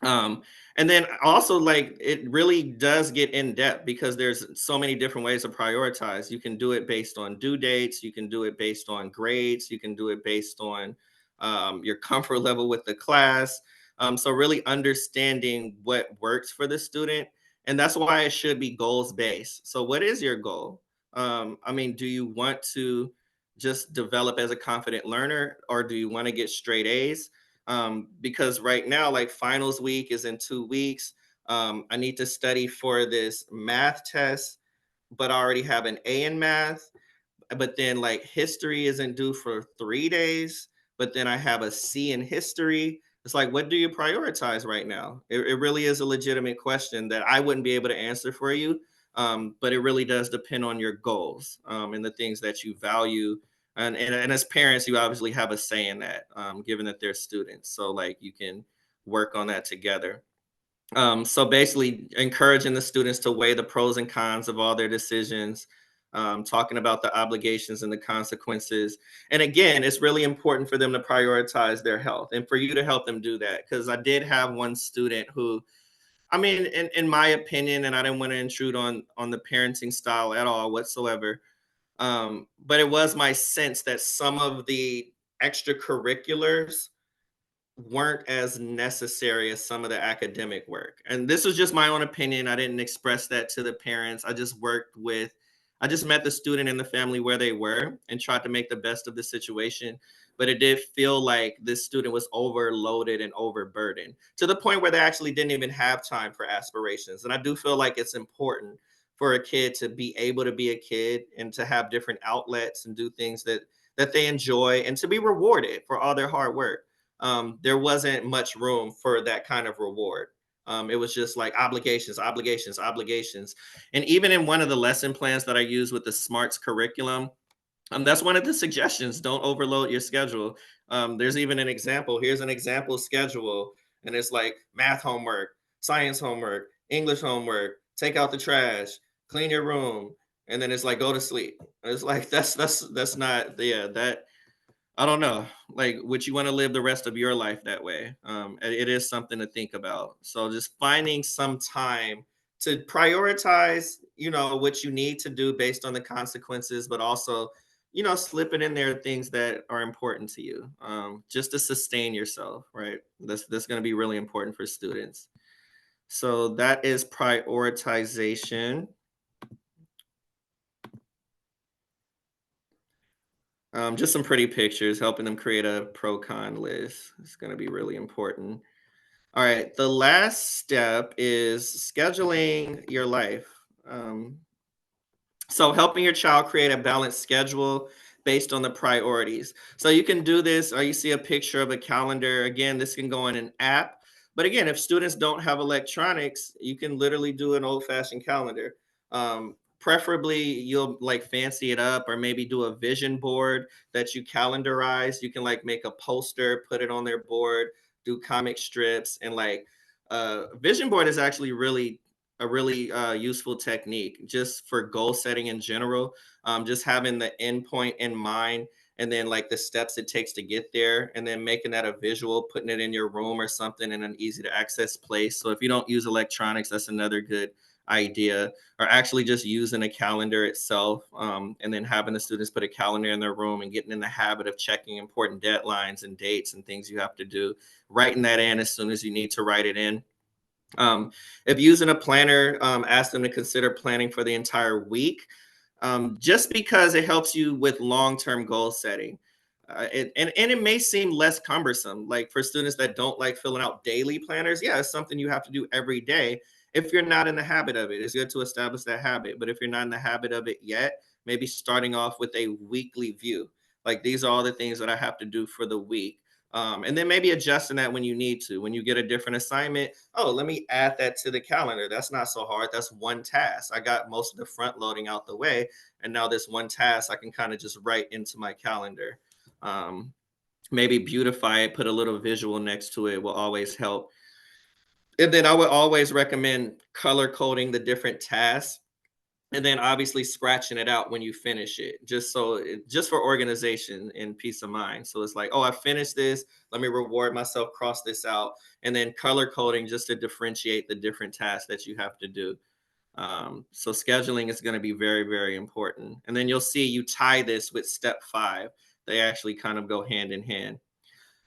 um and then also, like, it really does get in depth because there's so many different ways to prioritize. You can do it based on due dates, you can do it based on grades, you can do it based on your comfort level with the class. So really understanding what works for the student, and that's why it should be goals based. So what is your goal? I mean, do you want to just develop as a confident learner, or do you want to get straight A's? Because right now, like, finals week is in 2 weeks. I need to study for this math test, but I already have an A in math. But then, like, history isn't due for 3 days, but then I have a C in history. It's like, what do you prioritize right now? It really is a legitimate question that I wouldn't be able to answer for you. But it really does depend on your goals, and the things that you value. And as parents, you obviously have a say in that, given that they're students. So, like, you can work on that together. So basically, encouraging the students to weigh the pros and cons of all their decisions, talking about the obligations and the consequences. And again, it's really important for them to prioritize their health and for you to help them do that. Because I did have one student who, I mean, in my opinion, and I didn't want to intrude on the parenting style at all whatsoever. But it was my sense that some of the extracurriculars weren't as necessary as some of the academic work. And this was just my own opinion. I didn't express that to the parents. I just met the student and the family where they were and tried to make the best of the situation. But it did feel like this student was overloaded and overburdened to the point where they actually didn't even have time for aspirations. And I do feel like it's important for a kid to be able to be a kid and to have different outlets and do things that they enjoy and to be rewarded for all their hard work. There wasn't much room for that kind of reward. It was just like obligations, obligations, obligations. And even in one of the lesson plans that I use with the SMARTS curriculum, that's one of the suggestions. Don't overload your schedule. There's even an example. Here's an example schedule, and it's like math homework, science homework, English homework, take out the trash, clean your room, and then it's like go to sleep. It's like that's not, yeah, that, I don't know. Like, would you want to live the rest of your life that way? It is something to think about. So just finding some time to prioritize, what you need to do based on the consequences, but also, slipping in there things that are important to you, just to sustain yourself, right? That's going to be really important for students. So that is prioritization. Just some pretty pictures, helping them create a pro con list. It's going to be really important. All right. The last step is scheduling your life. Um, so, helping your child create a balanced schedule based on the priorities. So, you can do this, or you see a picture of a calendar. Again, this can go in an app. But again, if students don't have electronics, you can literally do an old fashioned calendar. Preferably, you'll like fancy it up or maybe do a vision board that you calendarize. You can like make a poster, put it on their board, do comic strips, and like vision board is actually really useful technique just for goal setting in general. Just having the endpoint in mind and then like the steps it takes to get there, and then making that a visual, putting it in your room or something in an easy to access place. So if you don't use electronics, that's another good idea. Or actually just using a calendar itself, and then having the students put a calendar in their room and getting in the habit of checking important deadlines and dates and things you have to do, writing that in as soon as you need to write it in. If using a planner, ask them to consider planning for the entire week, just because it helps you with long-term goal setting. And it may seem less cumbersome, like for students that don't like filling out daily planners. Yeah, it's something you have to do every day. If you're not in the habit of it, it's good to establish that habit. But if you're not in the habit of it yet, maybe starting off with a weekly view. Like these are all the things that I have to do for the week. And then maybe adjusting that when you need to. When you get a different assignment, oh, let me add that to the calendar. That's not so hard. That's one task. I got most of the front loading out the way. And now this one task I can kind of just write into my calendar. Um, Maybe beautify it, put a little visual next to it will always help. And then I would always recommend color coding the different tasks and then obviously scratching it out when you finish it, just for organization and peace of mind. So it's like, oh, I finished this, let me reward myself, cross this out, and then color coding just to differentiate the different tasks that you have to do. So scheduling is going to be very, very important. And then you'll see you tie this with step 5. They actually kind of go hand in hand.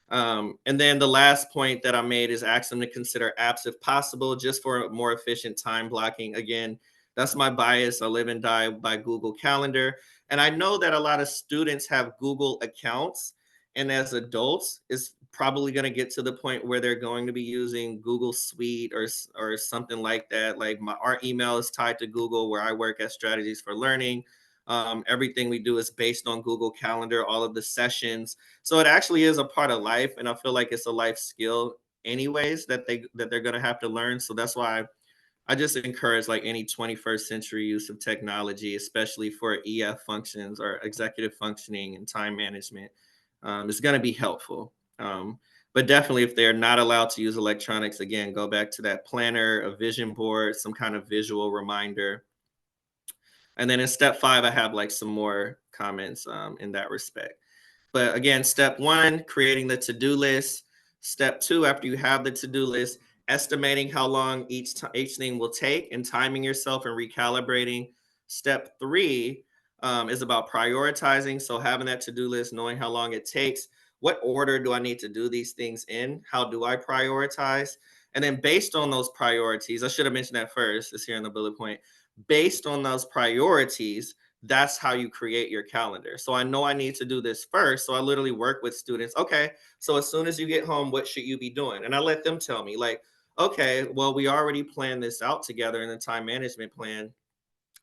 And then the last point that I made is ask them to consider apps if possible, just for more efficient time blocking. Again, that's my bias. I live and die by Google Calendar. And I know that a lot of students have Google accounts. And as adults, it's probably going to get to the point where they're going to be using Google Suite or something like that. Like our email is tied to Google, where I work at Strategies for Learning. Everything we do is based on Google Calendar, all of the sessions. So it actually is a part of life, and I feel like it's a life skill anyways that they're going to have to learn. So that's why I just encourage like any 21st century use of technology, especially for EF functions or executive functioning and time management. Is going to be helpful. But definitely, if they're not allowed to use electronics, again, go back to that planner, a vision board, some kind of visual reminder. And then in step 5, I have like some more comments in that respect. But again, step 1, creating the to-do list. Step 2, after you have the to-do list, estimating how long each thing will take and timing yourself and recalibrating. Step 3 is about prioritizing. So having that to-do list, knowing how long it takes, what order do I need to do these things in? How do I prioritize? And then based on those priorities, I should have mentioned that first, it's here in the bullet point. Based on those priorities, that's how you create your calendar. So I know I need to do this first. So I literally work with students. Okay, so as soon as you get home, what should you be doing? And I let them tell me, like, okay, well, we already planned this out together in the time management plan.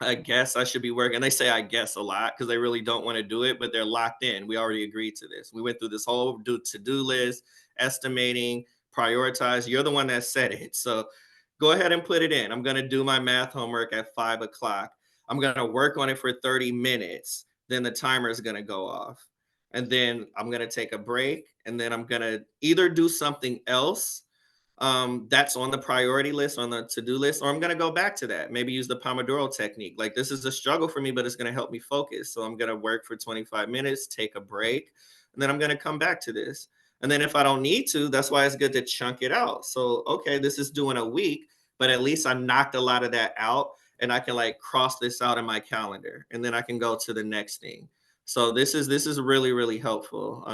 I guess I should be working. They say I guess a lot because they really don't want to do it, but they're locked in. We already agreed to this. We went through this whole to-do list, estimating, prioritize. You're the one that said it. So go ahead and put it in. I'm going to do my math homework at 5 o'clock. I'm going to work on it for 30 minutes. Then the timer is going to go off. And then I'm going to take a break. And then I'm going to either do something else that's on the priority list, on the to-do list, or I'm going to go back to that. Maybe use the Pomodoro technique. Like this is a struggle for me, but it's going to help me focus. So I'm going to work for 25 minutes, take a break, and then I'm going to come back to this. And then if I don't need to, that's why it's good to chunk it out. So, okay, this is doing a week, but at least I knocked a lot of that out and I can like cross this out in my calendar and then I can go to the next thing. So this is really, really helpful.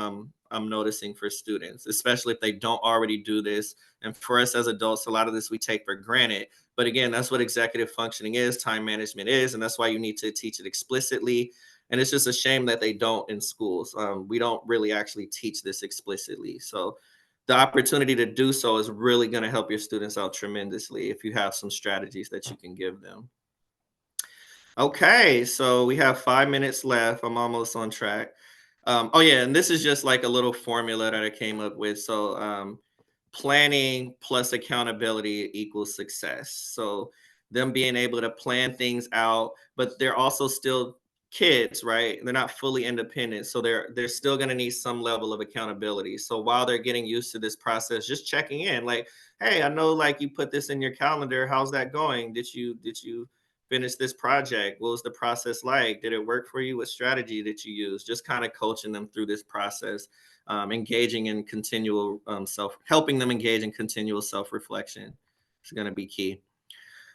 I'm noticing for students, especially if they don't already do this. And for us as adults, a lot of this we take for granted. But again, that's what executive functioning is, time management is, and that's why you need to teach it explicitly. And it's just a shame that they don't in schools. We don't really actually teach this explicitly. So the opportunity to do so is really going to help your students out tremendously if you have some strategies that you can give them. Okay, so we have 5 minutes left. I'm almost on track. Oh yeah, and this is just like a little formula that I came up with. So planning plus accountability equals success. So them being able to plan things out, but they're also still kids, right? They're not fully independent, so they're still going to need some level of accountability. So while they're getting used to this process, just checking in, like, hey, I know like you put this in your calendar. How's that going? Did you finish this project? What was the process like? Did it work for you? What strategy did you use? Just kind of coaching them through this process, engaging in continual helping them engage in continual self-reflection is going to be key.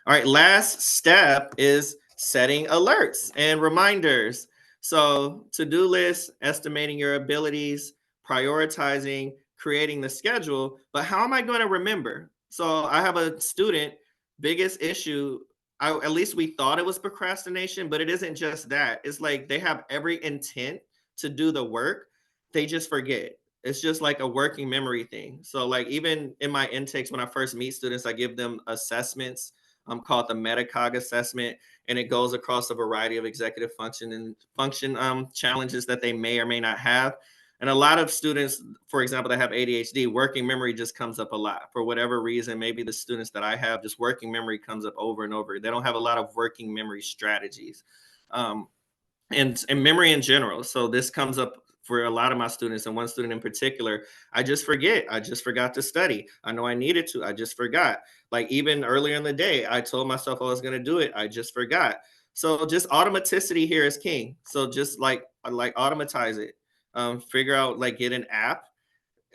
All right, last step is setting alerts and reminders. So to-do list, estimating your abilities, prioritizing, creating the schedule, but how am I going to remember? So I have a student, biggest issue, at least we thought it was procrastination, but it isn't just that. It's like they have every intent to do the work, they just forget. It's just like a working memory thing. So like even in my intakes, when I first meet students, I give them assessments called the Metacog assessment, and it goes across a variety of executive function and function challenges that they may or may not have. And a lot of students, for example, that have ADHD, working memory just comes up a lot for whatever reason. Maybe the students that I have, just working memory comes up over and over. They don't have a lot of working memory strategies. Um, and memory in general. So this comes up for a lot of my students, and one student in particular, I just forget. I just forgot to study. I know I needed to. I just forgot. Like even earlier in the day, I told myself I was going to do it. I just forgot. So just automaticity here is king. So just like automatize it. Figure out like get an app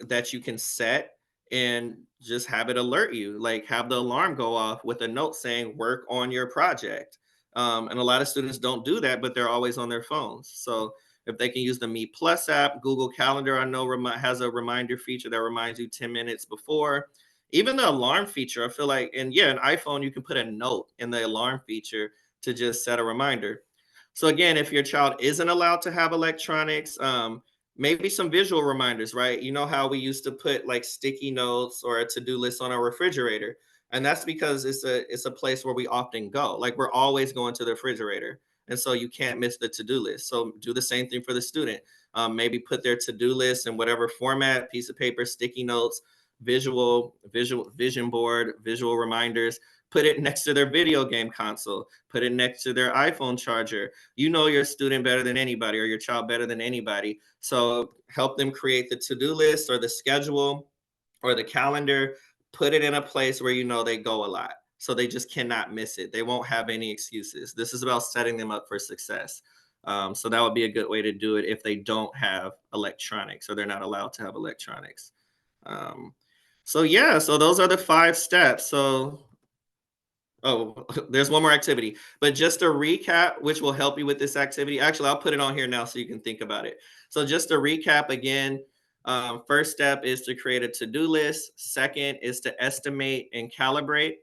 that you can set and just have it alert you, like have the alarm go off with a note saying work on your project. And a lot of students don't do that, but they're always on their phones. So if they can use the Meet Plus app, Google Calendar, I know has a reminder feature that reminds you 10 minutes before. Even the alarm feature, I feel like, and yeah, an iPhone, you can put a note in the alarm feature to just set a reminder. So again, if your child isn't allowed to have electronics, maybe some visual reminders, right? You know how we used to put like sticky notes or a to-do list on our refrigerator. And that's because it's a place where we often go. Like we're always going to the refrigerator. And so you can't miss the to-do list. So do the same thing for the student. Maybe put their to-do list in whatever format, piece of paper, sticky notes, visual vision board, visual reminders. Put it next to their video game console, put it next to their iPhone charger. You know your student better than anybody or your child better than anybody. So help them create the to-do list or the schedule or the calendar, put it in a place where you know they go a lot. So they just cannot miss it. They won't have any excuses. This is about setting them up for success. So that would be a good way to do it if they don't have electronics or they're not allowed to have electronics. Um, so yeah, so those are the 5 steps. So oh, there's one more activity. But just to recap, which will help you with this activity. Actually, I'll put it on here now so you can think about it. So just to recap again, first step is to create a to-do list. Second is to estimate and calibrate.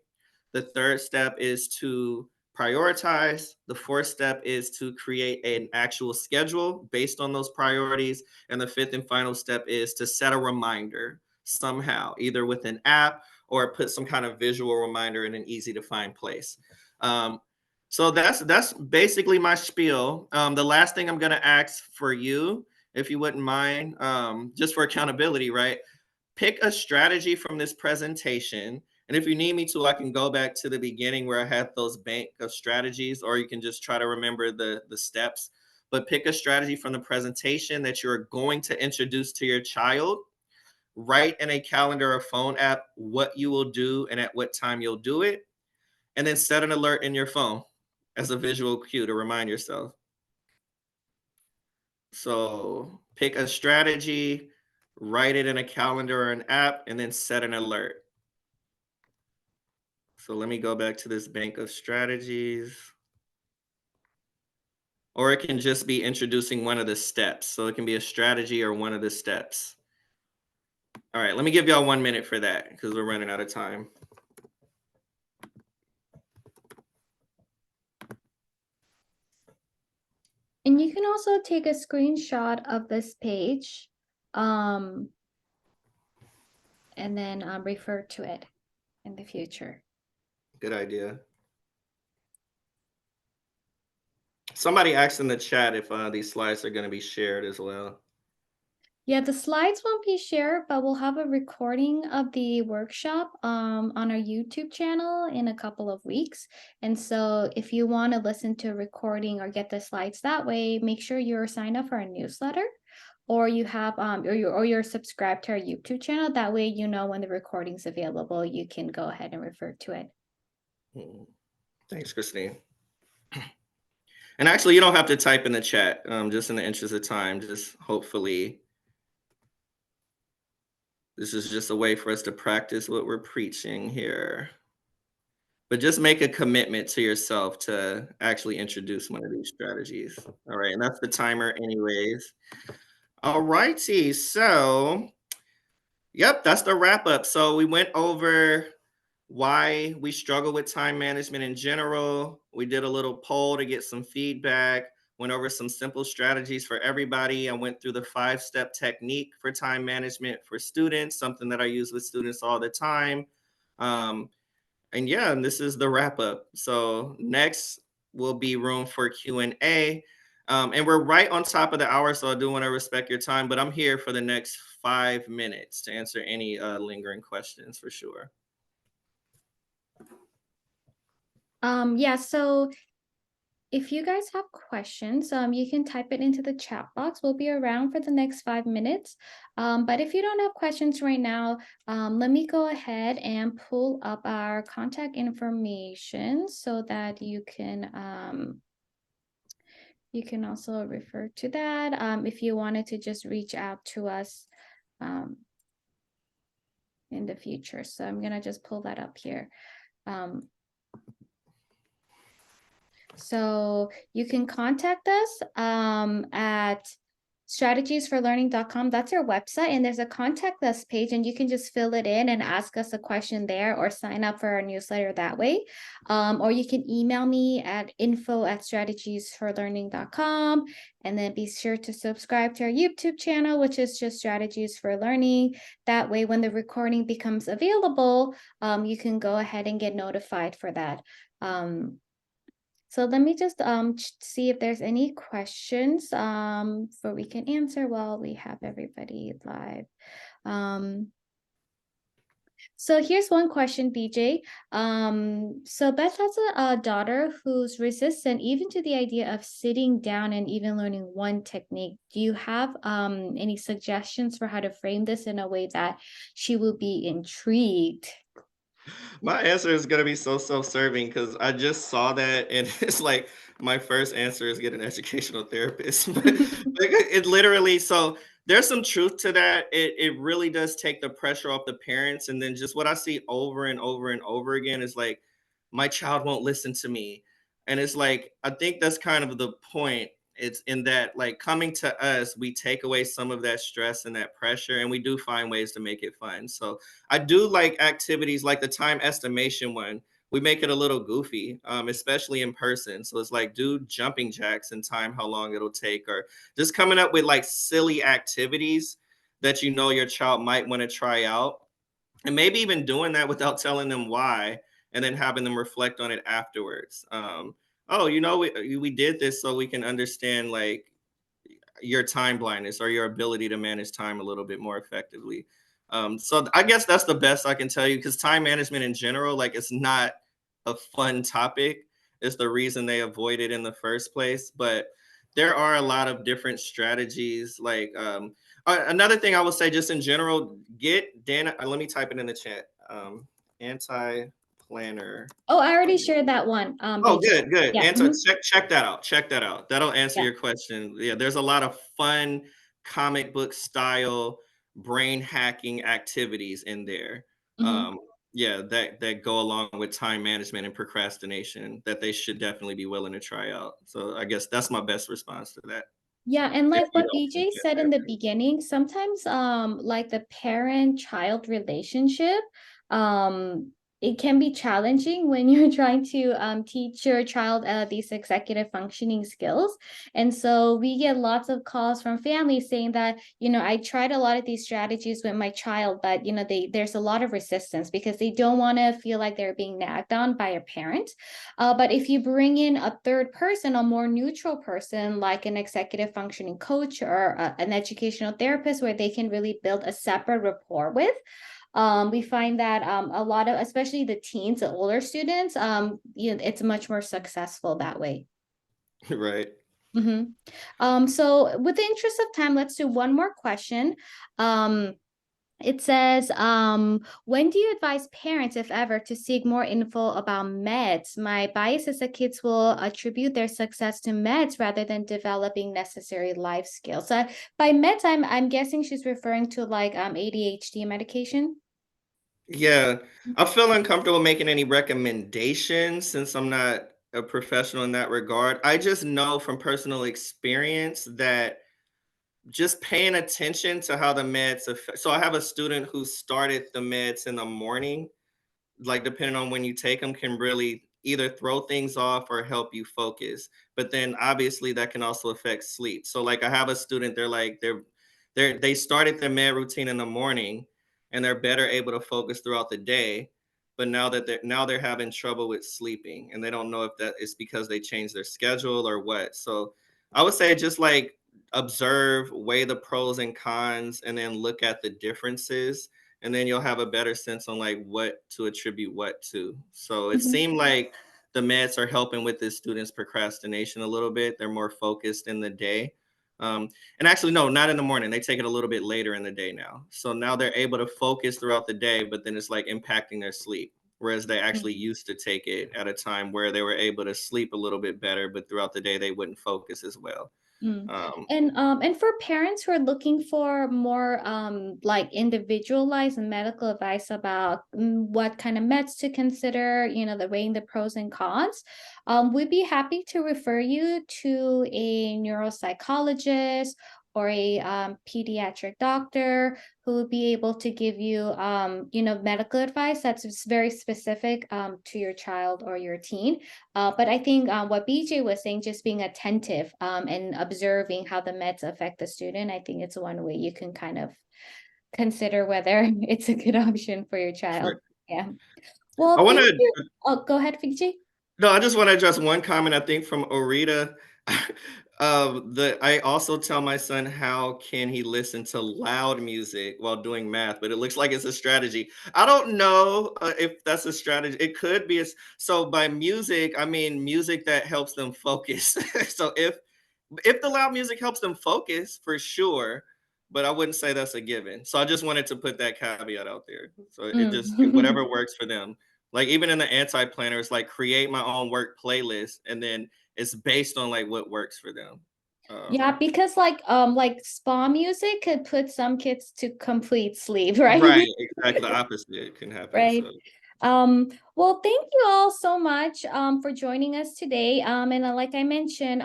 The third step is to prioritize. The fourth step is to create an actual schedule based on those priorities. And the fifth and final step is to set a reminder somehow, either with an app or put some kind of visual reminder in an easy to find place. Um, so that's basically my spiel. The last thing I'm going to ask for you, if you wouldn't mind, just for accountability, right? Pick a strategy from this presentation. And if you need me to, I can go back to the beginning where I had those bank of strategies, or you can just try to remember the steps. But pick a strategy from the presentation that you're going to introduce to your child. Write in a calendar or phone app what you will do and at what time you'll do it. And then set an alert in your phone as a visual cue to remind yourself. So pick a strategy, write it in a calendar or an app, and then set an alert. So let me go back to this bank of strategies. Or it can just be introducing one of the steps. So it can be a strategy or one of the steps. All right, let me give y'all 1 minute for that because we're running out of time. And you can also take a screenshot of this page, and then refer to it in the future. Good idea. Somebody asked in the chat if these slides are going to be shared as well. Yeah, the slides won't be shared, but we'll have a recording of the workshop on our YouTube channel in a couple of weeks. And so if you want to listen to a recording or get the slides that way, make sure you're signed up for our newsletter, or you have or you're subscribed to our YouTube channel. That way you know when the recording's available, you can go ahead and refer to it. Thanks, Christine. And actually, you don't have to type in the chat, just in the interest of time, just hopefully. This is just a way for us to practice what we're preaching here. But just make a commitment to yourself to actually introduce one of these strategies. All right, and that's the timer anyways. All righty, so, yep, that's the wrap up. So we went over why we struggle with time management in general. We did a little poll to get some feedback. went over some simple strategies for everybody. I went through the 5-step technique for time management for students, something that I use with students all the time. Um, and yeah, and this is the wrap up. So next will be room for Q&A. And we're right on top of the hour, so I do want to respect your time, but I'm here for the next 5 minutes to answer any lingering questions for sure. Yeah, so if you guys have questions, you can type it into the chat box. We'll be around for the next 5 minutes. But if you don't have questions right now, let me go ahead and pull up our contact information so that you can also refer to that if you wanted to just reach out to us in the future. So I'm gonna just pull that up here. So you can contact us at strategiesforlearning.com. That's our website, and there's a contact us page, and you can just fill it in and ask us a question there or sign up for our newsletter that way. Or you can email me at info@strategiesforlearning.com, and then be sure to subscribe to our YouTube channel, which is just Strategies for Learning. That way, when the recording becomes available, you can go ahead and get notified for that. So let me just see if there's any questions for we can answer while we have everybody live. So here's one question, BJ. So Beth has a daughter who's resistant even to the idea of sitting down and even learning one technique. Do you have any suggestions for how to frame this in a way that she will be intrigued? My answer is gonna be so self-serving because I just saw that, and it's like my first answer is get an educational therapist. But like, it literally, so there's some truth to that. It really does take the pressure off the parents, and then just what I see over and over and over again is like, my child won't listen to me, and it's like I think that's kind of the point. It's in that, like, coming to us, we take away some of that stress and that pressure, and we do find ways to make it fun. So I do like activities like the time estimation one. We make it a little goofy, especially in person. So it's like do jumping jacks and time how long it'll take, or just coming up with like silly activities that you know your child might want to try out. And maybe even doing that without telling them why, and then having them reflect on it afterwards. Oh, we did this so we can understand like your time blindness or your ability to manage time a little bit more effectively. So I guess that's the best I can tell you, because time management in general, like, it's not a fun topic. It's the reason they avoid it in the first place. But there are a lot of different strategies. Like another thing I would say, just in general, get Dana. Let me type it in the chat. Anti planner. Oh, I already shared that one, Oh, BJ. good, good. Yeah. Answer check that out. Check that out. That'll answer Yeah. your question. Yeah, there's a lot of fun comic book style brain hacking activities in there. Mhm. Yeah, that go along with time management and procrastination that they should definitely be willing to try out. So I guess that's my best response to that. Yeah, and If like you what don't think BJ it said in that the way. beginning, sometimes like the parent-child relationship, um it can be challenging when you're trying to teach your child these executive functioning skills. And so we get lots of calls from families saying that, I tried a lot of these strategies with my child, but there's a lot of resistance because they don't want to feel like they're being nagged on by a parent. But if you bring in a third person, a more neutral person, like an executive functioning coach or an educational therapist, where they can really build a separate rapport with, we find that a lot of, especially the teens, the older students, it's much more successful that way. Right. So with the interest of time, let's do one more question. It says, when do you advise parents, if ever, to seek more info about meds? My bias is that kids will attribute their success to meds rather than developing necessary life skills. So by meds, I'm guessing she's referring to like ADHD medication. Yeah, I feel uncomfortable making any recommendations since I'm not a professional in that regard. I just know from personal experience that just paying attention to how the meds affect. So I have a student who started the meds in the morning, like depending on when you take them, can really either throw things off or help you focus. But then obviously that can also affect sleep. So like I have a student, they started their med routine in the morning and they're better able to focus throughout the day. But now they're having trouble with sleeping and they don't know if that is because they changed their schedule or what. So I would say just like observe, weigh the pros and cons, and then look at the differences. And then you'll have a better sense on like what to attribute what to. So it Mhm. seemed like the meds are helping with the students' procrastination a little bit. They're more focused in the day. And actually, no, not in the morning. They take it a little bit later in the day now. So now they're able to focus throughout the day, but then it's like impacting their sleep. Whereas they actually Mm. used to take it at a time where they were able to sleep a little bit better, but throughout the day they wouldn't focus as well. Mm. Um, And for parents who are looking for more like individualized medical advice about what kind of meds to consider, the weighing the pros and cons, we'd be happy to refer you to a neuropsychologist or a pediatric doctor who would be able to give you medical advice that's very specific to your child or your teen. But I think what BJ was saying, just being attentive and observing how the meds affect the student, I think it's one way you can kind of consider whether it's a good option for your child. for, Yeah. I Well, want thank to you. Oh, go ahead, BJ. No, I just want to address one comment I think from Orita. I also tell my son how can he listen to loud music while doing math, but it looks like it's a strategy. I don't know if that's a strategy. It could be. So by music, I mean music that helps them focus. So if the loud music helps them focus, for sure, but I wouldn't say that's a given. So I just wanted to put that caveat out there. So it just Mm. whatever works for them. Like even in the anti-planner, it's like create my own work playlist, and then it's based on like what works for them. Yeah, Um, because like spa music could put some kids to complete sleep, right? right, exactly the opposite can happen. Right. So Well, thank you all so much for joining us today. And like I mentioned,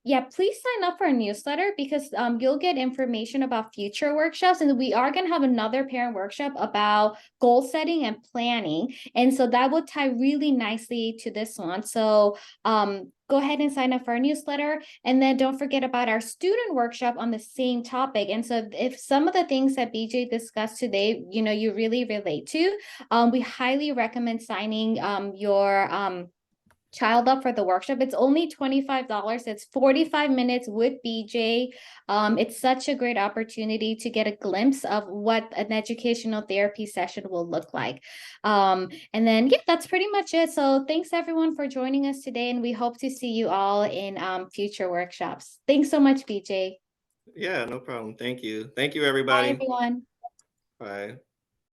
yeah, please sign up for our newsletter because you'll get information about future workshops. And we are going to have another parent workshop about goal setting and planning. And so that will tie really nicely to this one. So go ahead and sign up for our newsletter. And then don't forget about our student workshop on the same topic. And so if some of the things that BJ discussed today, you really relate to, we highly recommend signing your child up for the workshop. It's only $25. It's 45 minutes with BJ. It's such a great opportunity to get a glimpse of what an educational therapy session will look like. And then, yeah, that's pretty much it. So thanks everyone for joining us today. And we hope to see you all in future workshops. Thanks so much, BJ. yeah, no problem. Thank you. Thank you, Bye, everybody. everyone. Bye.